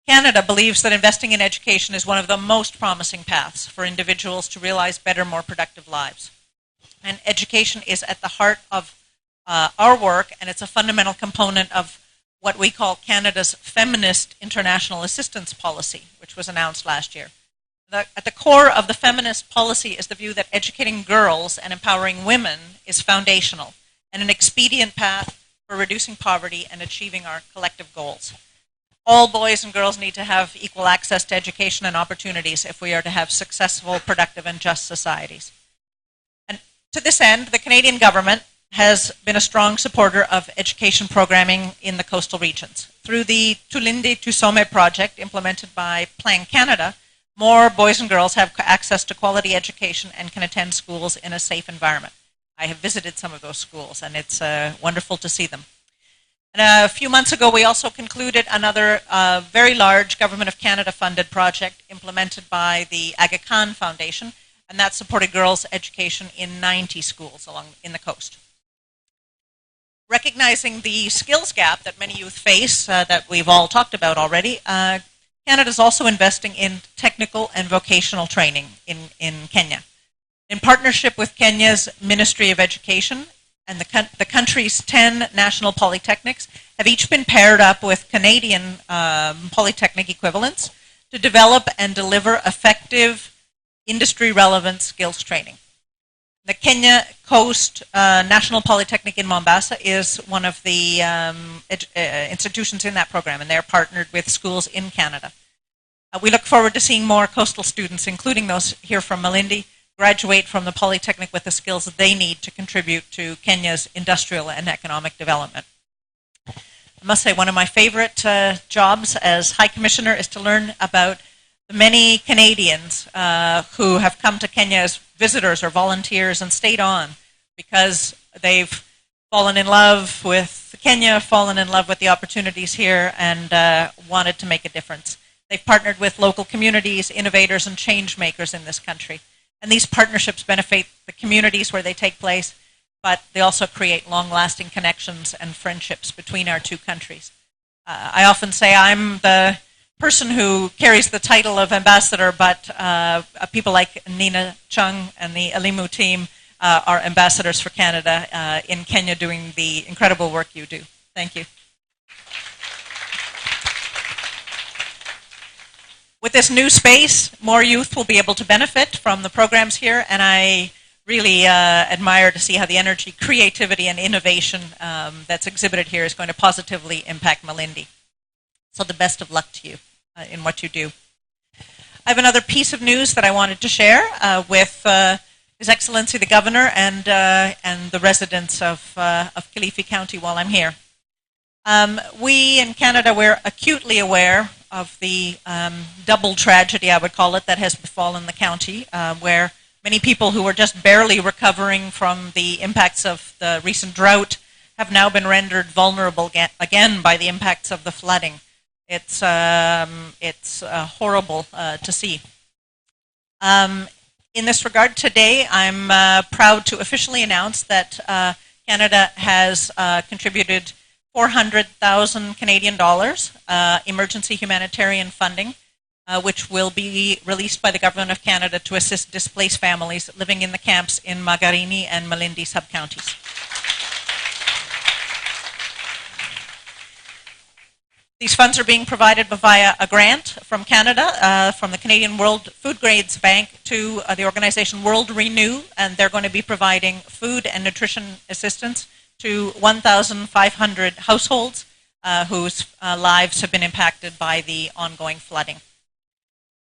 Canada believes that investing in education is one of the most promising paths for individuals to realize better, more productive lives. And education is at the heart of our work, and it's a fundamental component of what we call Canada's Feminist International Assistance Policy, which was announced last year. At the core of the feminist policy is the view that educating girls and empowering women is foundational and an expedient path for reducing poverty and achieving our collective goals. All boys and girls need to have equal access to education and opportunities if we are to have successful, productive, and just societies. And to this end, the Canadian government has been a strong supporter of education programming in the coastal regions. Through the Tulindi Tusome project implemented by Plan Canada, more boys and girls have access to quality education and can attend schools in a safe environment. I have visited some of those schools, and it's wonderful to see them. And a few months ago, we also concluded another very large Government of Canada funded project implemented by the Aga Khan Foundation, and that supported girls' education in 90 schools along in the coast. Recognizing the skills gap that many youth face, that we've all talked about already, Canada is also investing in technical and vocational training in Kenya. In partnership with Kenya's Ministry of Education, and the country's 10 national polytechnics have each been paired up with Canadian polytechnic equivalents to develop and deliver effective industry-relevant skills training. The Kenya Coast National Polytechnic in Mombasa is one of the institutions in that program, and they're partnered with schools in Canada. We look forward to seeing more coastal students, including those here from Malindi, graduate from the Polytechnic with the skills that they need to contribute to Kenya's industrial and economic development. I must say one of my favorite jobs as High Commissioner is to learn about the many Canadians who have come to Kenya as visitors or volunteers and stayed on because they've fallen in love with Kenya, fallen in love with the opportunities here, and wanted to make a difference. They've partnered with local communities, innovators, and change makers in this country. And these partnerships benefit the communities where they take place, but they also create long-lasting connections and friendships between our two countries. I often say I'm the person who carries the title of ambassador, but people like Nina Chung and the Elimu team our ambassadors for Canada in Kenya doing the incredible work you do. Thank you. With this new space, more youth will be able to benefit from the programs here, and I really admire to see how the energy, creativity, and innovation that's exhibited here is going to positively impact Malindi. So the best of luck to you in what you do. I have another piece of news that I wanted to share with His Excellency the Governor and the residents of Kilifi County while I'm here. We in Canada, we're acutely aware of the double tragedy, I would call it, that has befallen the county, where many people who were just barely recovering from the impacts of the recent drought have now been rendered vulnerable again by the impacts of the flooding. It's horrible to see. In this regard, today I'm proud to officially announce that Canada has contributed 400,000 Canadian dollars emergency humanitarian funding, which will be released by the Government of Canada to assist displaced families living in the camps in Magarini and Malindi sub-counties. These funds are being provided via a grant from Canada, from the Canadian World Food Grades Bank to the organization World Renew, and they're going to be providing food and nutrition assistance to 1,500 households whose lives have been impacted by the ongoing flooding.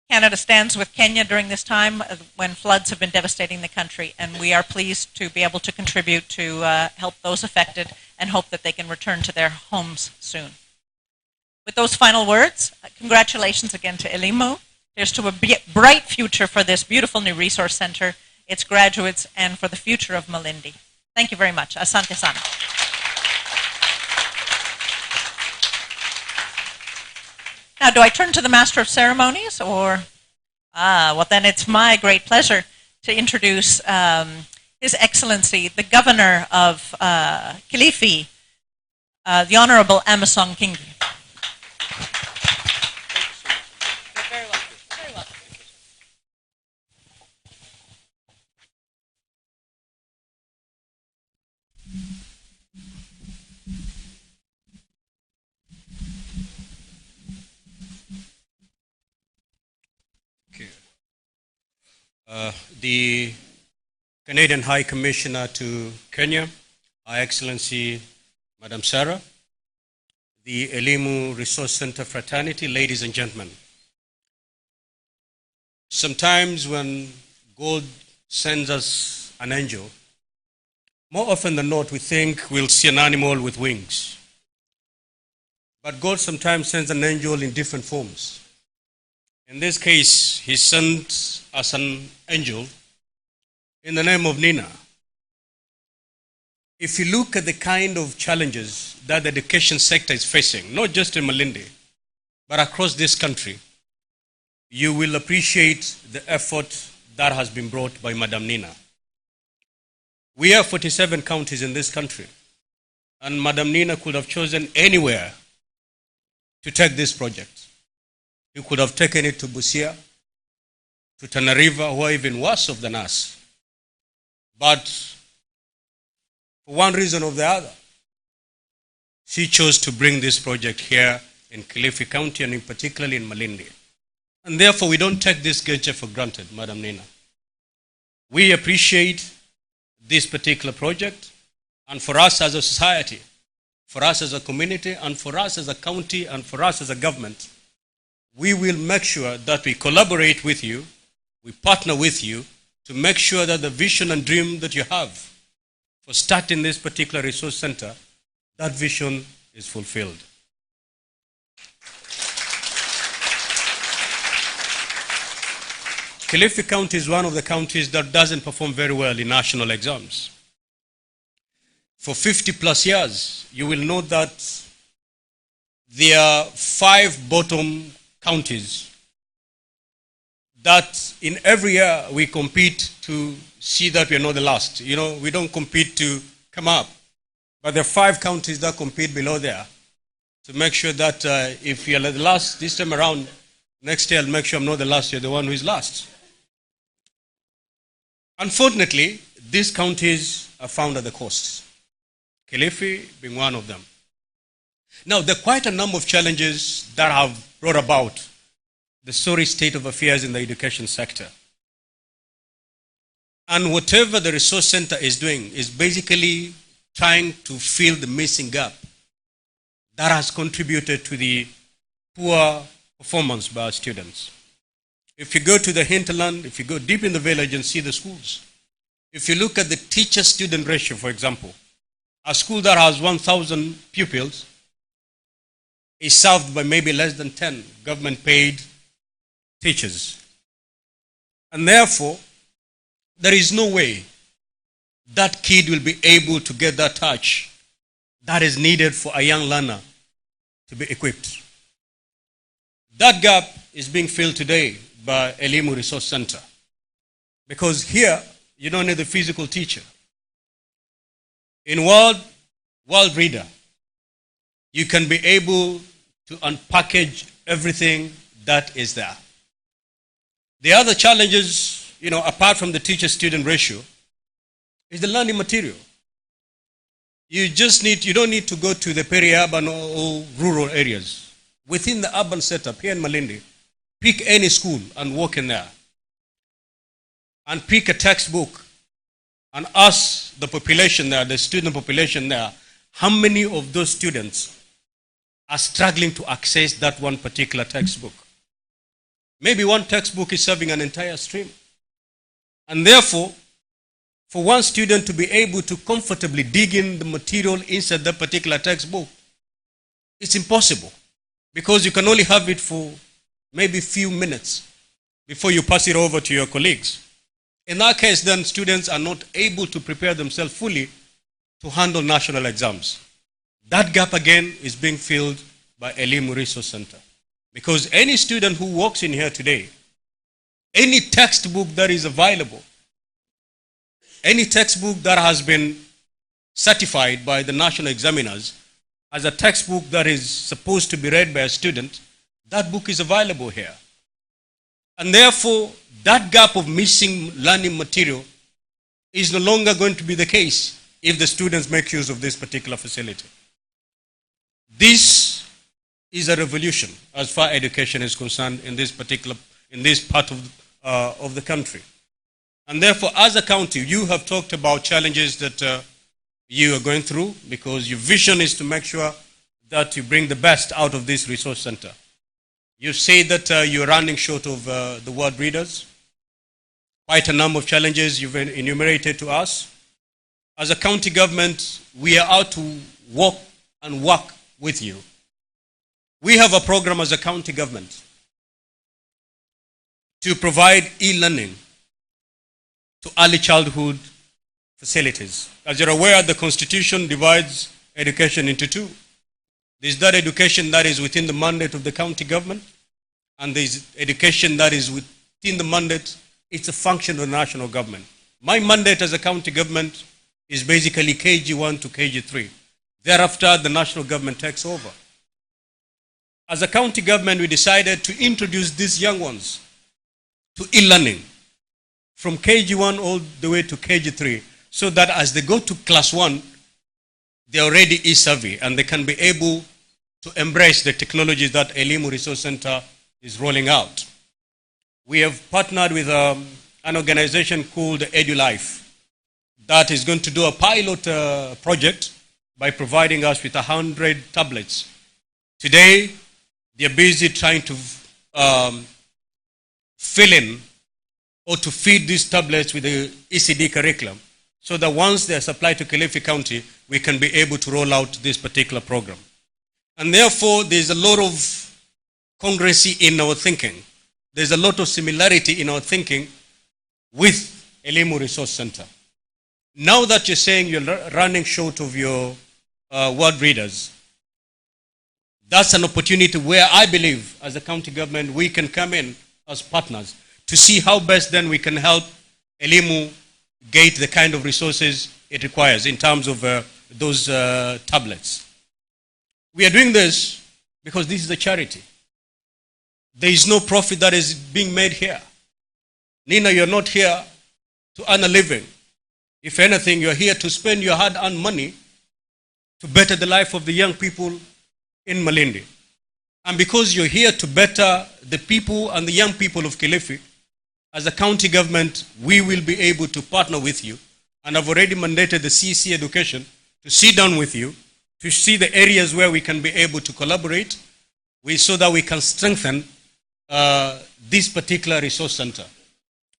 Canada stands with Kenya during this time when floods have been devastating the country, and we are pleased to be able to contribute to help those affected and hope that they can return to their homes soon. With those final words, congratulations again to Elimu. Here's to a bright future for this beautiful new resource center, its graduates, and for the future of Malindi. Thank you very much. Asante sana. Now, do I turn to the Master of Ceremonies, or? Well, then it's my great pleasure to introduce His Excellency, the Governor of Kilifi, the Honorable Amason Kingi. You're very welcome. Very welcome. The Canadian High Commissioner to Kenya, Her Excellency Madam Sara, the Elimu Resource Centre fraternity, ladies and gentlemen. Sometimes when God sends us an angel, more often than not we think we'll see an animal with wings. But God sometimes sends an angel in different forms. In this case, he sent us an angel in the name of Nina. If you look at the kind of challenges that the education sector is facing, not just in Malindi, but across this country, you will appreciate the effort that has been brought by Madam Nina. We have 47 counties in this country, and Madam Nina could have chosen anywhere to take this project. You could have taken it to Busia, to Tana River, who are even worse off than us. But for one reason or the other, she chose to bring this project here in Kilifi County, and in particularly in Malindi. And therefore, we don't take this gesture for granted, Madam Nina. We appreciate this particular project, and for us as a society, for us as a community, and for us as a county, and for us as a government, we will make sure that we collaborate with you, we partner with you to make sure that the vision and dream that you have for starting this particular resource center, that vision is fulfilled. Kilifi County is one of the counties that doesn't perform very well in national exams. For 50 plus years, you will know that there are 5 bottom counties that in every year we compete to see that we are not the last. You know, we don't compete to come up, but there are 5 counties that compete below there to make sure that if you're the last this time around, next year I'll make sure I'm not the last, you're the one who is last. Unfortunately, these counties are found at the coasts, Kilifi being one of them. Now, there are quite a number of challenges that have brought about the sorry state of affairs in the education sector. And whatever the resource center is doing is basically trying to fill the missing gap that has contributed to the poor performance by our students. If you go to the hinterland, if you go deep in the village and see the schools, if you look at the teacher-student ratio, for example, a school that has 1,000 pupils is served by maybe less than 10 government-paid teachers. And therefore, there is no way that kid will be able to get that touch that is needed for a young learner to be equipped. That gap is being filled today by Elimu Resource Centre. Because here, you don't need the physical teacher. In World Reader, you can be able to unpackage everything that is there. The other challenges, apart from the teacher-student ratio, is the learning material. You don't need to go to the peri-urban or rural areas. Within the urban setup here in Malindi, pick any school and walk in there. And pick a textbook and ask the population there, the student population there, how many of those students are struggling to access that one particular textbook. Maybe one textbook is serving an entire stream. And therefore, for one student to be able to comfortably dig in the material inside that particular textbook, it's impossible. Because you can only have it for maybe a few minutes before you pass it over to your colleagues. In that case, then students are not able to prepare themselves fully to handle national exams. That gap again is being filled by Elimu Resource Centre. Because any student who walks in here today, any textbook that is available, any textbook that has been certified by the national examiners as a textbook that is supposed to be read by a student, that book is available here. And therefore, that gap of missing learning material is no longer going to be the case if the students make use of this particular facility. This is a revolution as far as education is concerned in this part of the country. And therefore, as a county, you have talked about challenges that you are going through, because your vision is to make sure that you bring the best out of this resource center. You say that you're running short of the word readers. Quite a number of challenges you've enumerated to us. As a county government, we are out to walk and work with you. We have a program as a county government to provide e-learning to early childhood facilities. As you're aware, the Constitution divides education into two. There's that education that is within the mandate of the county government, and there's education that is within the mandate. It's a function of the national government. My mandate as a county government is basically KG1 to KG3. Thereafter, the national government takes over. As a county government, we decided to introduce these young ones to e-learning from KG1 all the way to KG3, so that as they go to class 1, they're already e-savvy and they can be able to embrace the technologies that Elimu Resource Centre is rolling out. We have partnered with an organization called EduLife that is going to do a pilot project by providing us with 100 tablets. Today, they're busy trying to fill in or to feed these tablets with the ECD curriculum, so that once they're supplied to Kilifi County, we can be able to roll out this particular program. And therefore, there's a lot of congruency in our thinking. There's a lot of similarity in our thinking with Elimu Resource Centre. Now that you're saying you're running short of your word readers, that's an opportunity where I believe, as a county government, we can come in as partners to see how best then we can help Elimu get the kind of resources it requires in terms of those tablets. We are doing this because this is a charity. There is no profit that is being made here. Nina, you're not here to earn a living. If anything, you're here to spend your hard-earned money to better the life of the young people in Malindi. And because you're here to better the people and the young people of Kilifi, as a county government, we will be able to partner with you. And I've already mandated the CEC Education to sit down with you, to see the areas where we can be able to collaborate so that we can strengthen this particular resource center.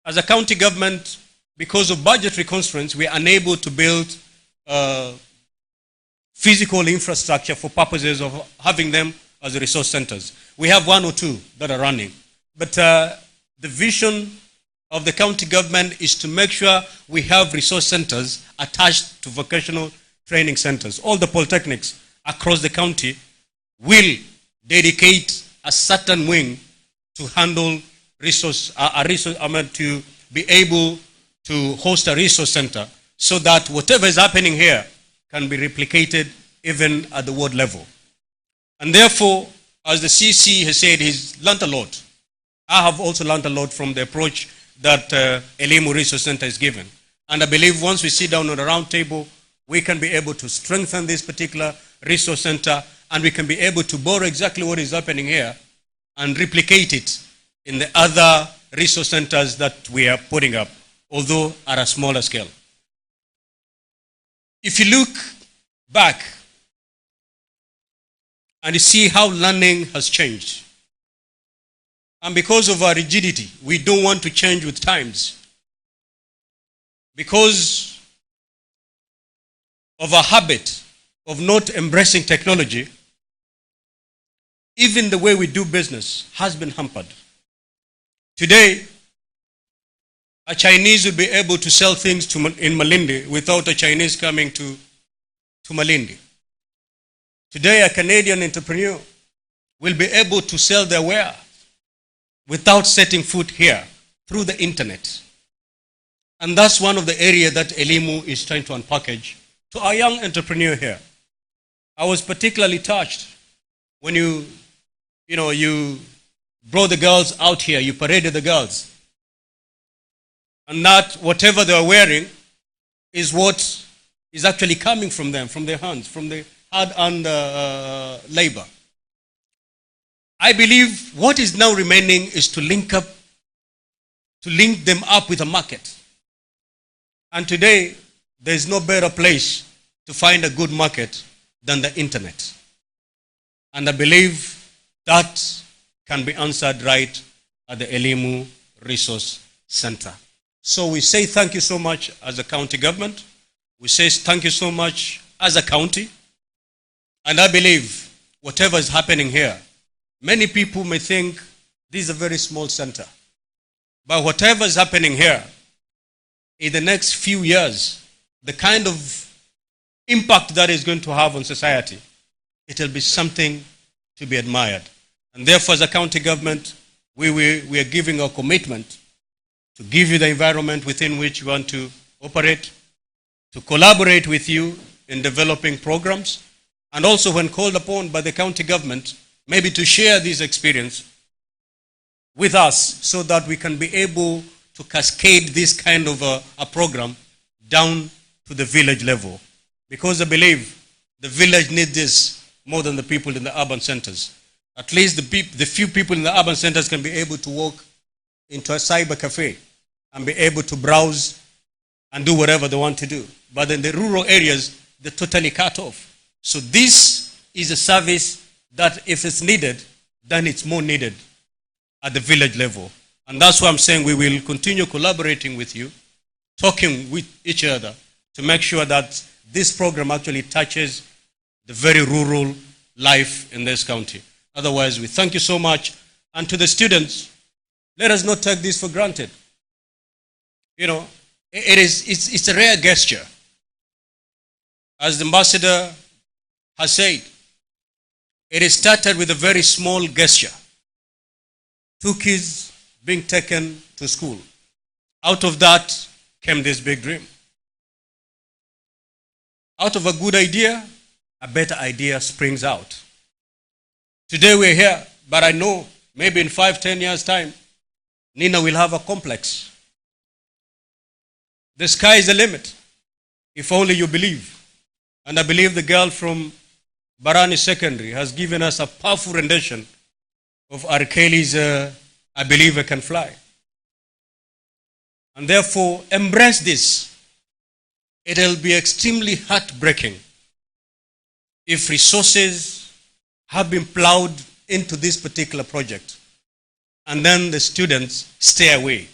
As a county government, because of budgetary constraints, we are unable to build physical infrastructure for purposes of having them as resource centers. We have one or two that are running. But the vision of the county government is to make sure we have resource centers attached to vocational training centers. All the polytechnics across the county will dedicate a certain wing to handle to be able to host a resource center so that whatever is happening here can be replicated even at the world level. And therefore, as the CEC has said, he's learned a lot. I have also learned a lot from the approach that Elimu Resource Centre is given. And I believe once we sit down on a round table, we can be able to strengthen this particular resource center, and we can be able to borrow exactly what is happening here and replicate it in the other resource centers that we are putting up, although at a smaller scale. If you look back and you see how learning has changed, and because of our rigidity, we don't want to change with times. Because of our habit of not embracing technology, even the way we do business has been hampered. Today, a Chinese will be able to sell things in Malindi without a Chinese coming to Malindi. Today, a Canadian entrepreneur will be able to sell their wares without setting foot here through the internet. And that's one of the areas that Elimu is trying to unpackage to our young entrepreneur here. I was particularly touched when you brought the girls out here, you paraded the girls. And that whatever they are wearing is what is actually coming from them, from their hands, from the hard-earned labor. I believe what is now remaining is to link them up with a market. And today, there is no better place to find a good market than the internet. And I believe that can be answered right at the Elimu Resource Centre. So we say thank you so much as a county government. We say thank you so much as a county. And I believe whatever is happening here, many people may think this is a very small center. But whatever is happening here, in the next few years, the kind of impact that is going to have on society, it will be something to be admired. And therefore, as a county government, we are giving our commitment to give you the environment within which you want to operate, to collaborate with you in developing programs, and also when called upon by the county government, maybe to share this experience with us so that we can be able to cascade this kind of a program down to the village level. Because I believe the village needs this more than the people in the urban centers. At least the few people in the urban centers can be able to walk into a cyber cafe and be able to browse and do whatever they want to do. But in the rural areas, they're totally cut off. So this is a service that if it's needed, then it's more needed at the village level. And that's why I'm saying we will continue collaborating with you, talking with each other to make sure that this program actually touches the very rural life in this county. Otherwise, we thank you so much. And to the students, let us not take this for granted. You know, it's a rare gesture. As the ambassador has said, it is started with a very small gesture. 2 kids being taken to school. Out of that came this big dream. Out of a good idea, a better idea springs out. Today we're here, but I know maybe in 5-10 years' time, Nina will have a complex. The sky is the limit. if only you believe. And I believe the girl from Barani Secondary has given us a powerful rendition of R. Kelly's I Believe I Can Fly. And therefore, embrace this. It will be extremely heartbreaking if resources have been plowed into this particular project and then the students stay away.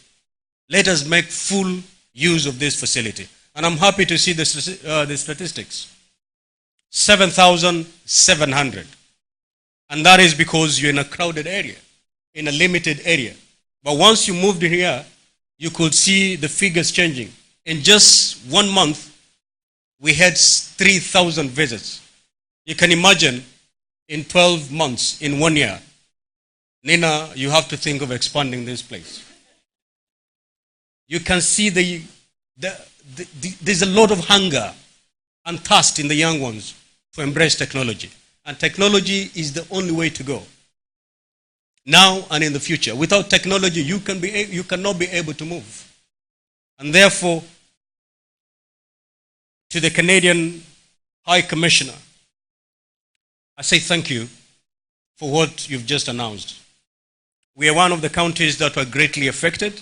Let us make full use of this facility. And I'm happy to see the statistics. 7,700. And that is because you're in a crowded area, in a limited area. But once you moved in here, you could see the figures changing. In just 1 month, we had 3,000 visits. You can imagine in 12 months, in 1 year, Nina, you have to think of expanding this place. You can see there's a lot of hunger and thirst in the young ones to embrace technology. And technology is the only way to go. Now and in the future. Without technology, you cannot be able to move. And therefore, to the Canadian High Commissioner, I say thank you for what you've just announced. We are one of the counties that were greatly affected.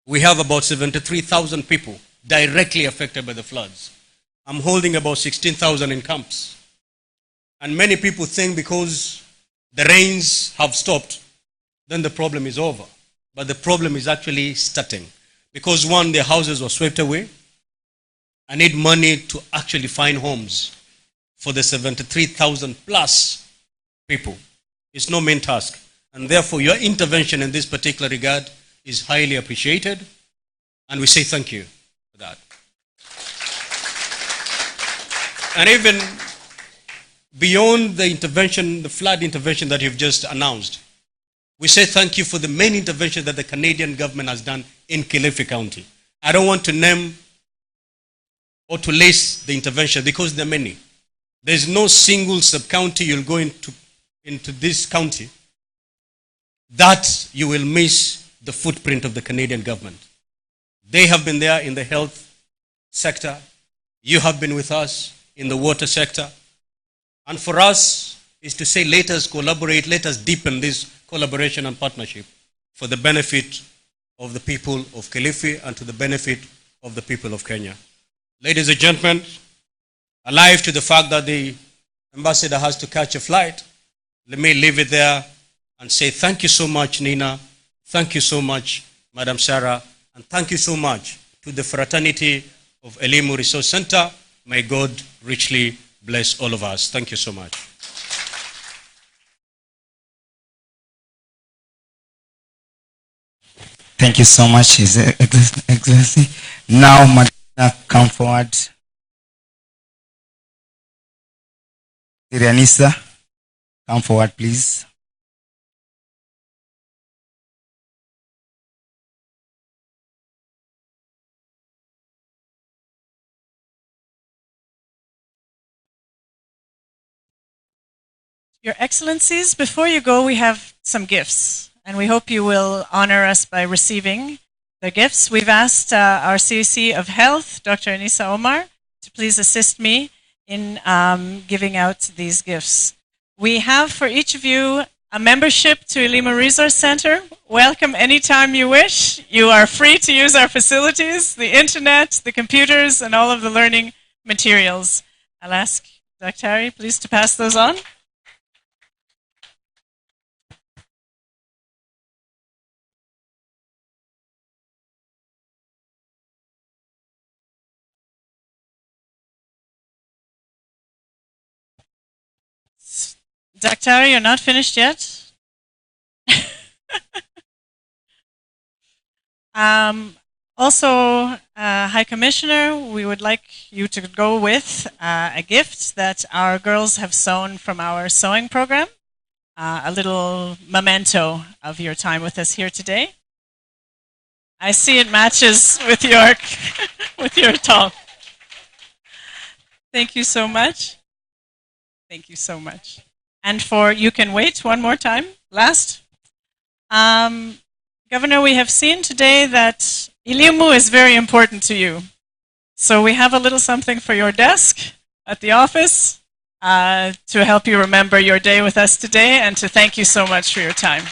We have about 73,000 people directly affected by the floods. I'm holding about 16,000 in camps. And many people think because the rains have stopped, then the problem is over. But the problem is actually starting. Because one, their houses were swept away. I need money to actually find homes for the 73,000 plus people. It's no mean task. And therefore, your intervention in this particular regard is highly appreciated. And we say thank you for that. And even beyond the intervention, the flood intervention that you've just announced, we say thank you for the main intervention that the Canadian government has done in Kilifi County. I don't want to name or to list the intervention because there are many. There's no single sub-county you'll go into this county that you will miss the footprint of the Canadian government. They have been there in the health sector. You have been with us in the water sector. And for us is to say, let us collaborate, let us deepen this collaboration and partnership for the benefit of the people of Kilifi and to the benefit of the people of Kenya. Ladies and gentlemen, alive to the fact that the ambassador has to catch a flight, let me leave it there and say thank you so much, Nina. Thank you so much, Madam Sara. And thank you so much to the fraternity of Elimu Resource Centre. May God richly bless all of us. Thank you so much. Thank you so much, His Excellency. Now, Madam, come forward. Anisa, come forward, please. Your Excellencies, before you go, we have some gifts, and we hope you will honor us by receiving the gifts. We've asked our CEC of Health, Dr. Anisa Omar, to please assist me in giving out these gifts. We have for each of you a membership to Elimu Resource Centre. Welcome anytime you wish. You are free to use our facilities, the internet, the computers, and all of the learning materials. I'll ask Dr. please to pass those on. Dr. you're not finished yet? Also, High Commissioner, we would like you to go with a gift that our girls have sewn from our sewing program, a little memento of your time with us here today. I see it matches with your, with your talk. Thank you so much. Thank you so much. And for you can wait one more time. Last. Governor, we have seen today that Elimu is very important to you. So we have a little something for your desk at the office to help you remember your day with us today and to thank you so much for your time.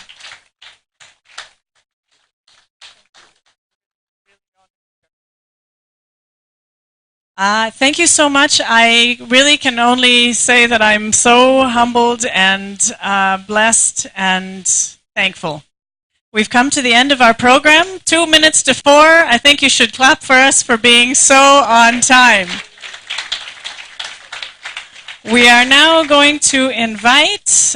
Thank you so much. I really can only say that I'm so humbled and blessed and thankful. We've come to the end of our program. 2 minutes to 4. I think you should clap for us for being so on time. We are now going to invite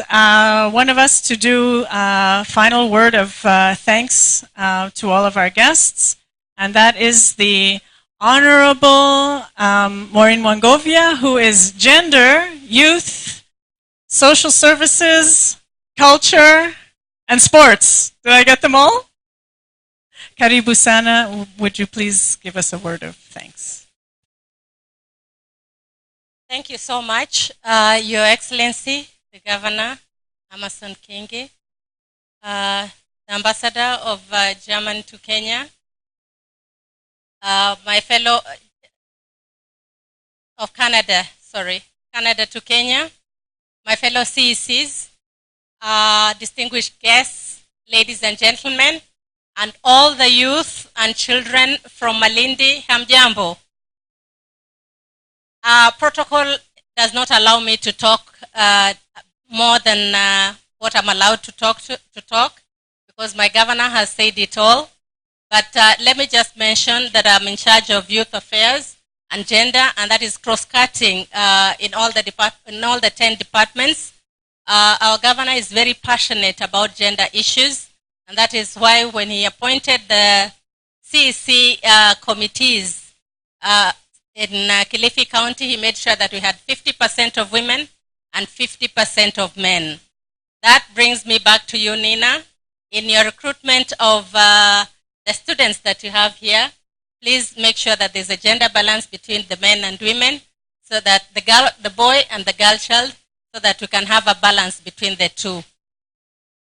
one of us to do a final word of thanks to all of our guests, and that is the Honorable Maureen Mwangovya, who is Gender, Youth, Social Services, Culture, and Sports. Did I get them all? Karibu sana, would you please give us a word of thanks? Thank you so much, Your Excellency, the Governor, Amason Kingi, the Ambassador of Germany to Kenya, my fellow of Canada to Kenya, my fellow CECs, distinguished guests, ladies and gentlemen, and all the youth and children from Malindi, hamjambo. Protocol does not allow me to talk more than what I'm allowed to talk because my governor has said it all. But let me just mention that I'm in charge of youth affairs and gender, and that is cross-cutting in all the 10 departments. Our governor is very passionate about gender issues, and that is why when he appointed the CEC committees in Kilifi County, he made sure that we had 50% of women and 50% of men. That brings me back to you, Nina. In your recruitment of the students that you have here, please make sure that there's a gender balance between the men and women, so that the boy and the girl child, so that we can have a balance between the two.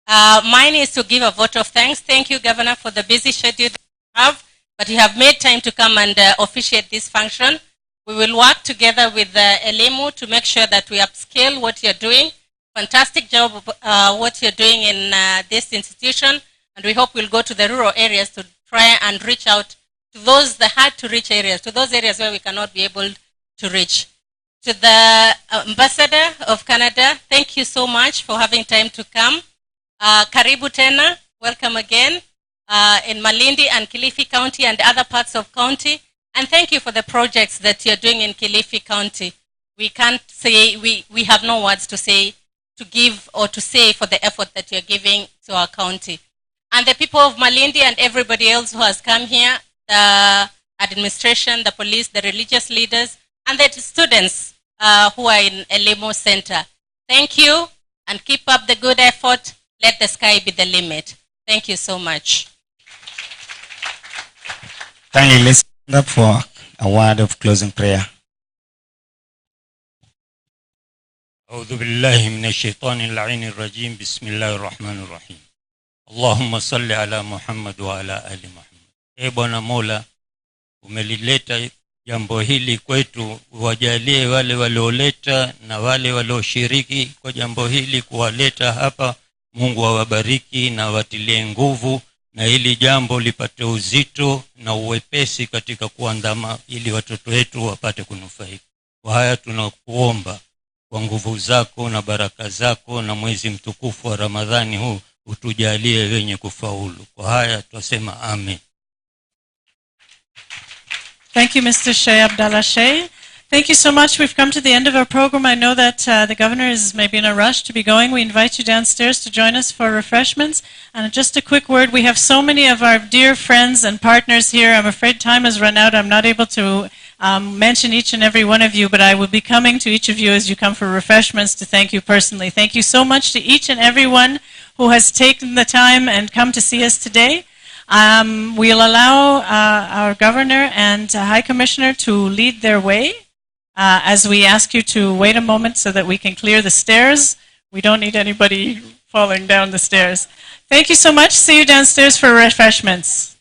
Mine is to give a vote of thanks. Thank you, Governor, for the busy schedule that you have, but you have made time to come and officiate this function. We will work together with Elimu to make sure that we upscale what you're doing. Fantastic job of what you're doing in this institution, and we hope we'll go to the rural areas to try and reach out to those, the hard-to-reach areas, to those areas where we cannot be able to reach. To the Ambassador of Canada, thank you so much for having time to come. Karibu tena, welcome again in Malindi and Kilifi County and other parts of county. And thank you for the projects that you're doing in Kilifi County. We can't say, we have no words to say, to give or to say for the effort that you're giving to our county. And the people of Malindi and everybody else who has come here, the administration, the police, the religious leaders, and the students who are in Elimu Center. Thank you, and keep up the good effort. Let the sky be the limit. Thank you so much. Kindly let's stand up for a word of closing prayer. أعوذ بالله من الشيطان اللعين الرجيم بسم الله الرحمن الرحيم اللهم صل على محمد وعلى آل محمد. Bwana Mola, umelileta jambo hili kwetu, wajalie wale walioleta na wale walioshiriki kwa jambo hili kuwaleta hapa. Mungu awabariki na watilie nguvu, na hili jambo lipate uzito na uwepesi katika kuandama, ili watoto wetu wapate kunufaika. Kwa haya tunakuomba kwa nguvu zako na baraka zako, na mwezi mtukufu wa Ramadhani huu utujalie wenye kufaulu. Kwa haya twasema amen. Thank you, Mr. Shea Abdallah Shea. Thank you so much. We've come to the end of our program. I know that the governor is maybe in a rush to be going. We invite you downstairs to join us for refreshments. And just a quick word, we have so many of our dear friends and partners here. I'm afraid time has run out. I'm not able to mention each and every one of you, but I will be coming to each of you as you come for refreshments to thank you personally. Thank you so much to each and everyone who has taken the time and come to see us today. We'll allow our governor and High Commissioner to lead their way as we ask you to wait a moment so that we can clear the stairs. We don't need anybody falling down the stairs. Thank you so much. See you downstairs for refreshments.